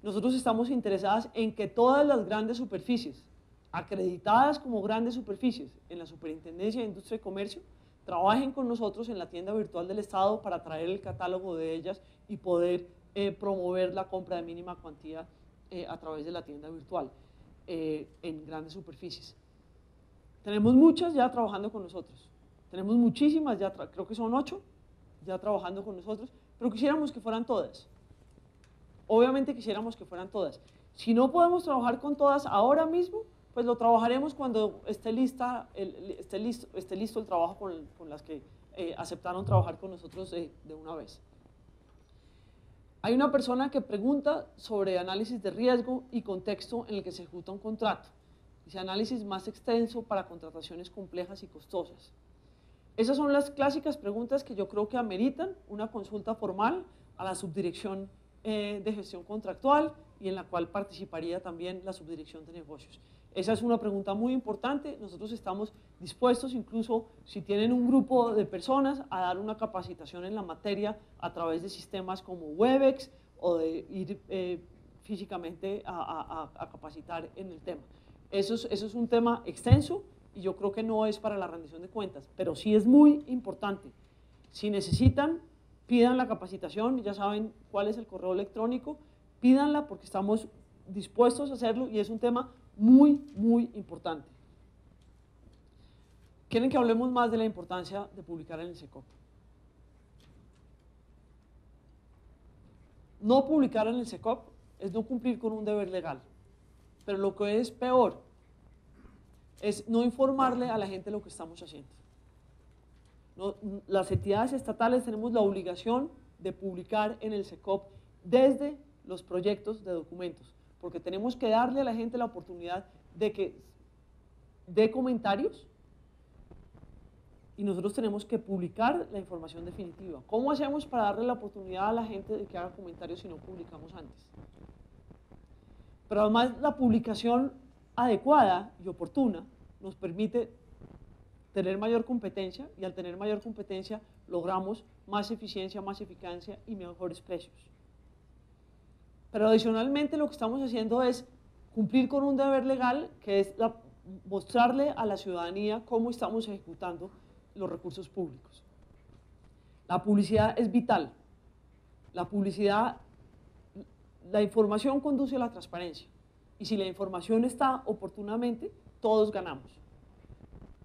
Nosotros estamos interesadas en que todas las grandes superficies, acreditadas como grandes superficies en la Superintendencia de Industria y Comercio, trabajen con nosotros en la tienda virtual del Estado para traer el catálogo de ellas y poder promover la compra de mínima cuantía a través de la tienda virtual en grandes superficies. Tenemos muchas ya trabajando con nosotros, tenemos muchísimas, ya creo que son 8 ya trabajando con nosotros, pero quisiéramos que fueran todas. Obviamente quisiéramos que fueran todas. Si no podemos trabajar con todas ahora mismo, pues lo trabajaremos cuando esté listo el trabajo con las que aceptaron trabajar con nosotros de una vez. Hay una persona que pregunta sobre análisis de riesgo y contexto en el que se ejecuta un contrato. Dice análisis más extenso para contrataciones complejas y costosas. Esas son las clásicas preguntas que yo creo que ameritan una consulta formal a la subdirección de gestión contractual y en la cual participaría también la subdirección de negocios. Esa es una pregunta muy importante. Nosotros estamos dispuestos, incluso si tienen un grupo de personas, a dar una capacitación en la materia a través de sistemas como Webex o de ir físicamente a capacitar en el tema. Eso es un tema extenso y yo creo que no es para la rendición de cuentas, pero sí es muy importante. Si necesitan, pidan la capacitación, ya saben cuál es el correo electrónico, pídanla porque estamos dispuestos a hacerlo y es un tema muy, muy importante. ¿Quieren que hablemos más de la importancia de publicar en el SECOP? No publicar en el SECOP es no cumplir con un deber legal, pero lo que es peor es no informarle a la gente lo que estamos haciendo. Las entidades estatales tenemos la obligación de publicar en el SECOP desde los proyectos de documentos, porque tenemos que darle a la gente la oportunidad de que dé comentarios y nosotros tenemos que publicar la información definitiva. ¿Cómo hacemos para darle la oportunidad a la gente de que haga comentarios si no publicamos antes? Pero además la publicación adecuada y oportuna nos permite tener mayor competencia y al tener mayor competencia logramos más eficiencia, más eficacia y mejores precios. Pero adicionalmente lo que estamos haciendo es cumplir con un deber legal que es mostrarle a la ciudadanía cómo estamos ejecutando los recursos públicos. La publicidad es vital. La publicidad, la información conduce a la transparencia y si la información está oportunamente, todos ganamos.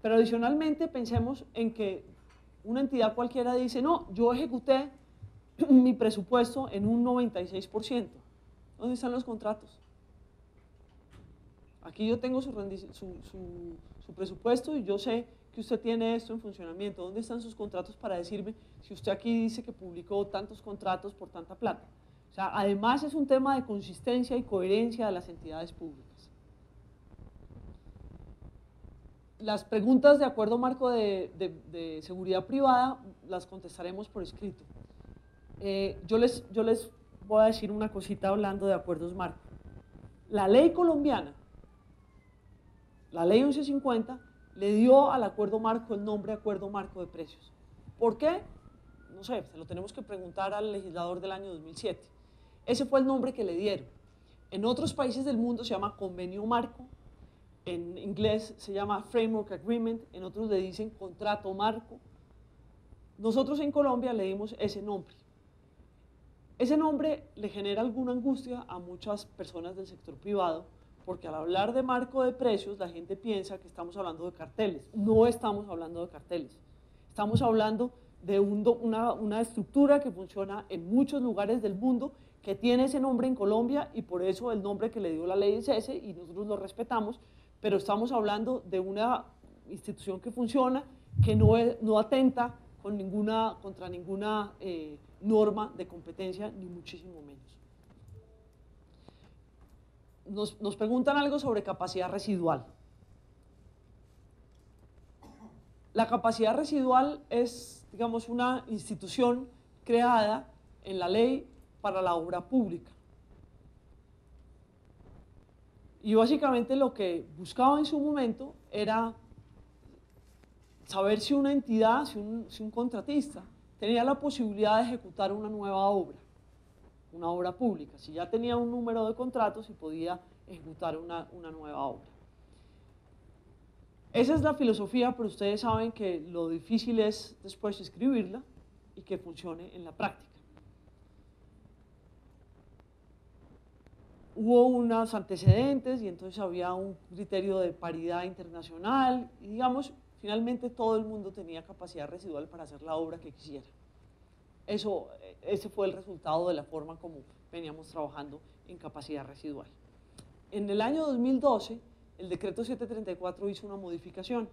Pero adicionalmente pensemos en que una entidad cualquiera dice, no, yo ejecuté mi presupuesto en un 96%. ¿Dónde están los contratos? Aquí yo tengo su presupuesto y yo sé que usted tiene esto en funcionamiento. ¿Dónde están sus contratos para decirme si usted aquí dice que publicó tantos contratos por tanta plata? O sea, además es un tema de consistencia y coherencia de las entidades públicas. Las preguntas de acuerdo marco de seguridad privada las contestaremos por escrito. Yo les voy a decir una cosita hablando de acuerdos marco. La ley colombiana, la ley 1150, le dio al acuerdo marco el nombre acuerdo marco de precios. ¿Por qué? No sé, se lo tenemos que preguntar al legislador del año 2007. Ese fue el nombre que le dieron. En otros países del mundo se llama convenio marco, en inglés se llama framework agreement, en otros le dicen contrato marco. Nosotros en Colombia le dimos ese nombre. Ese nombre le genera alguna angustia a muchas personas del sector privado, porque al hablar de marco de precios la gente piensa que estamos hablando de carteles. No estamos hablando de carteles. Estamos hablando de una estructura que funciona en muchos lugares del mundo, que tiene ese nombre en Colombia y por eso el nombre que le dio la ley es ese y nosotros lo respetamos, pero estamos hablando de una institución que funciona, que no atenta contra ninguna norma de competencia, ni muchísimo menos. Nos preguntan algo sobre capacidad residual. La capacidad residual es, digamos, una institución creada en la ley para la obra pública. Y básicamente lo que buscaba en su momento era saber si una entidad, si un contratista tenía la posibilidad de ejecutar una nueva obra, una obra pública. Si ya tenía un número de contratos y podía ejecutar una nueva obra. Esa es la filosofía, pero ustedes saben que lo difícil es después escribirla y que funcione en la práctica. Hubo unos antecedentes y entonces había un criterio de paridad internacional y digamos, finalmente todo el mundo tenía capacidad residual para hacer la obra que quisiera. Ese fue el resultado de la forma como veníamos trabajando en capacidad residual. En el año 2012, el decreto 734 hizo una modificación.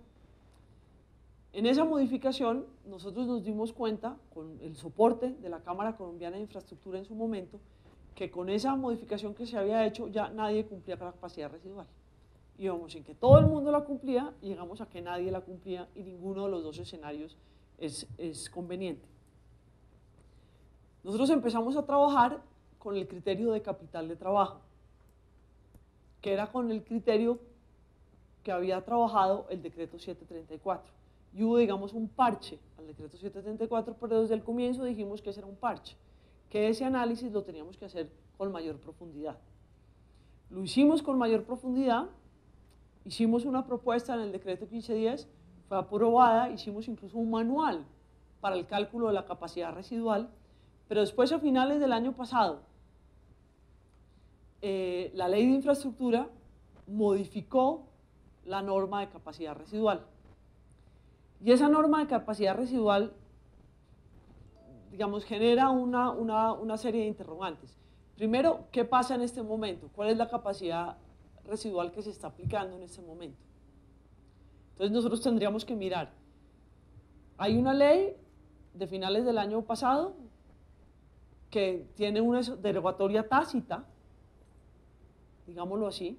En esa modificación, nosotros nos dimos cuenta, con el soporte de la Cámara Colombiana de Infraestructura en su momento, que con esa modificación que se había hecho ya nadie cumplía con la capacidad residual. Íbamos en que todo el mundo la cumplía y llegamos a que nadie la cumplía y ninguno de los dos escenarios es conveniente. Nosotros empezamos a trabajar con el criterio de capital de trabajo, que era con el criterio que había trabajado el decreto 734. Y hubo, digamos, un parche al decreto 734, pero desde el comienzo dijimos que ese era un parche, que ese análisis lo teníamos que hacer con mayor profundidad. Lo hicimos con mayor profundidad, hicimos una propuesta en el decreto 1510, fue aprobada, hicimos incluso un manual para el cálculo de la capacidad residual, pero después a finales del año pasado, la ley de infraestructura modificó la norma de capacidad residual. Y esa norma de capacidad residual, digamos, genera una serie de interrogantes. Primero, ¿qué pasa en este momento? ¿Cuál es la capacidad residual que se está aplicando en este momento? Entonces nosotros tendríamos que mirar. Hay una ley de finales del año pasado que tiene una derogatoria tácita, digámoslo así,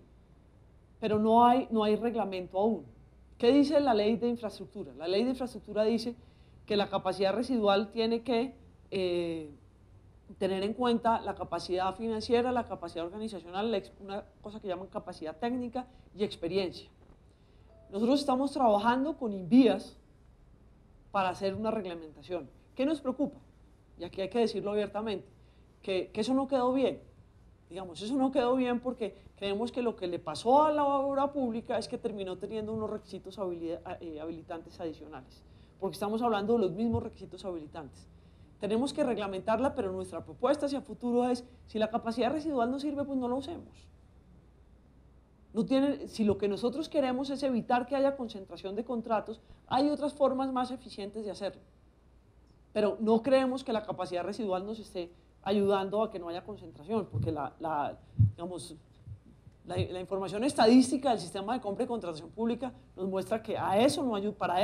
pero no hay reglamento aún. ¿Qué dice la ley de infraestructura? La ley de infraestructura dice que la capacidad residual tiene que tener en cuenta la capacidad financiera, la capacidad organizacional, una cosa que llaman capacidad técnica y experiencia. Nosotros estamos trabajando con INVIAS para hacer una reglamentación. ¿Qué nos preocupa? Y aquí hay que decirlo abiertamente, que eso no quedó bien. Digamos, eso no quedó bien porque creemos que lo que le pasó a la obra pública es que terminó teniendo unos requisitos habilitantes adicionales, porque estamos hablando de los mismos requisitos habilitantes. Tenemos que reglamentarla, pero nuestra propuesta hacia futuro es, si la capacidad residual no sirve, pues no la usemos. Si lo que nosotros queremos es evitar que haya concentración de contratos, hay otras formas más eficientes de hacerlo. Pero no creemos que la capacidad residual nos esté ayudando a que no haya concentración, porque la información estadística del sistema de compra y contratación pública nos muestra que para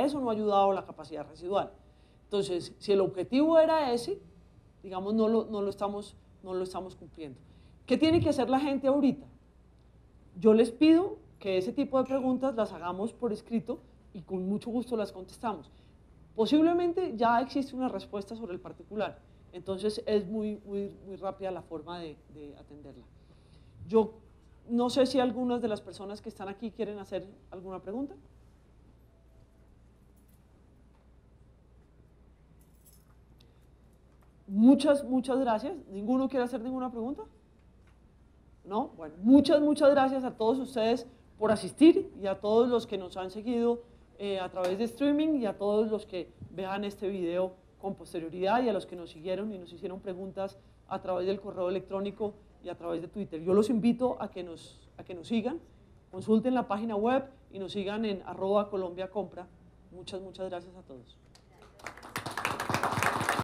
eso no ha ayudado la capacidad residual. Entonces, si el objetivo era ese, digamos, no lo estamos cumpliendo. ¿Qué tiene que hacer la gente ahorita? Yo les pido que ese tipo de preguntas las hagamos por escrito y con mucho gusto las contestamos. Posiblemente ya existe una respuesta sobre el particular, entonces es muy rápida la forma de atenderla. Yo no sé si algunas de las personas que están aquí quieren hacer alguna pregunta. Muchas gracias. ¿Ninguno quiere hacer ninguna pregunta? ¿No? Bueno, muchas gracias a todos ustedes por asistir y a todos los que nos han seguido a través de streaming y a todos los que vean este video con posterioridad y a los que nos siguieron y nos hicieron preguntas a través del correo electrónico y a través de Twitter. Yo los invito a que nos sigan, consulten la página web y nos sigan en @colombiacompra. Muchas gracias a todos.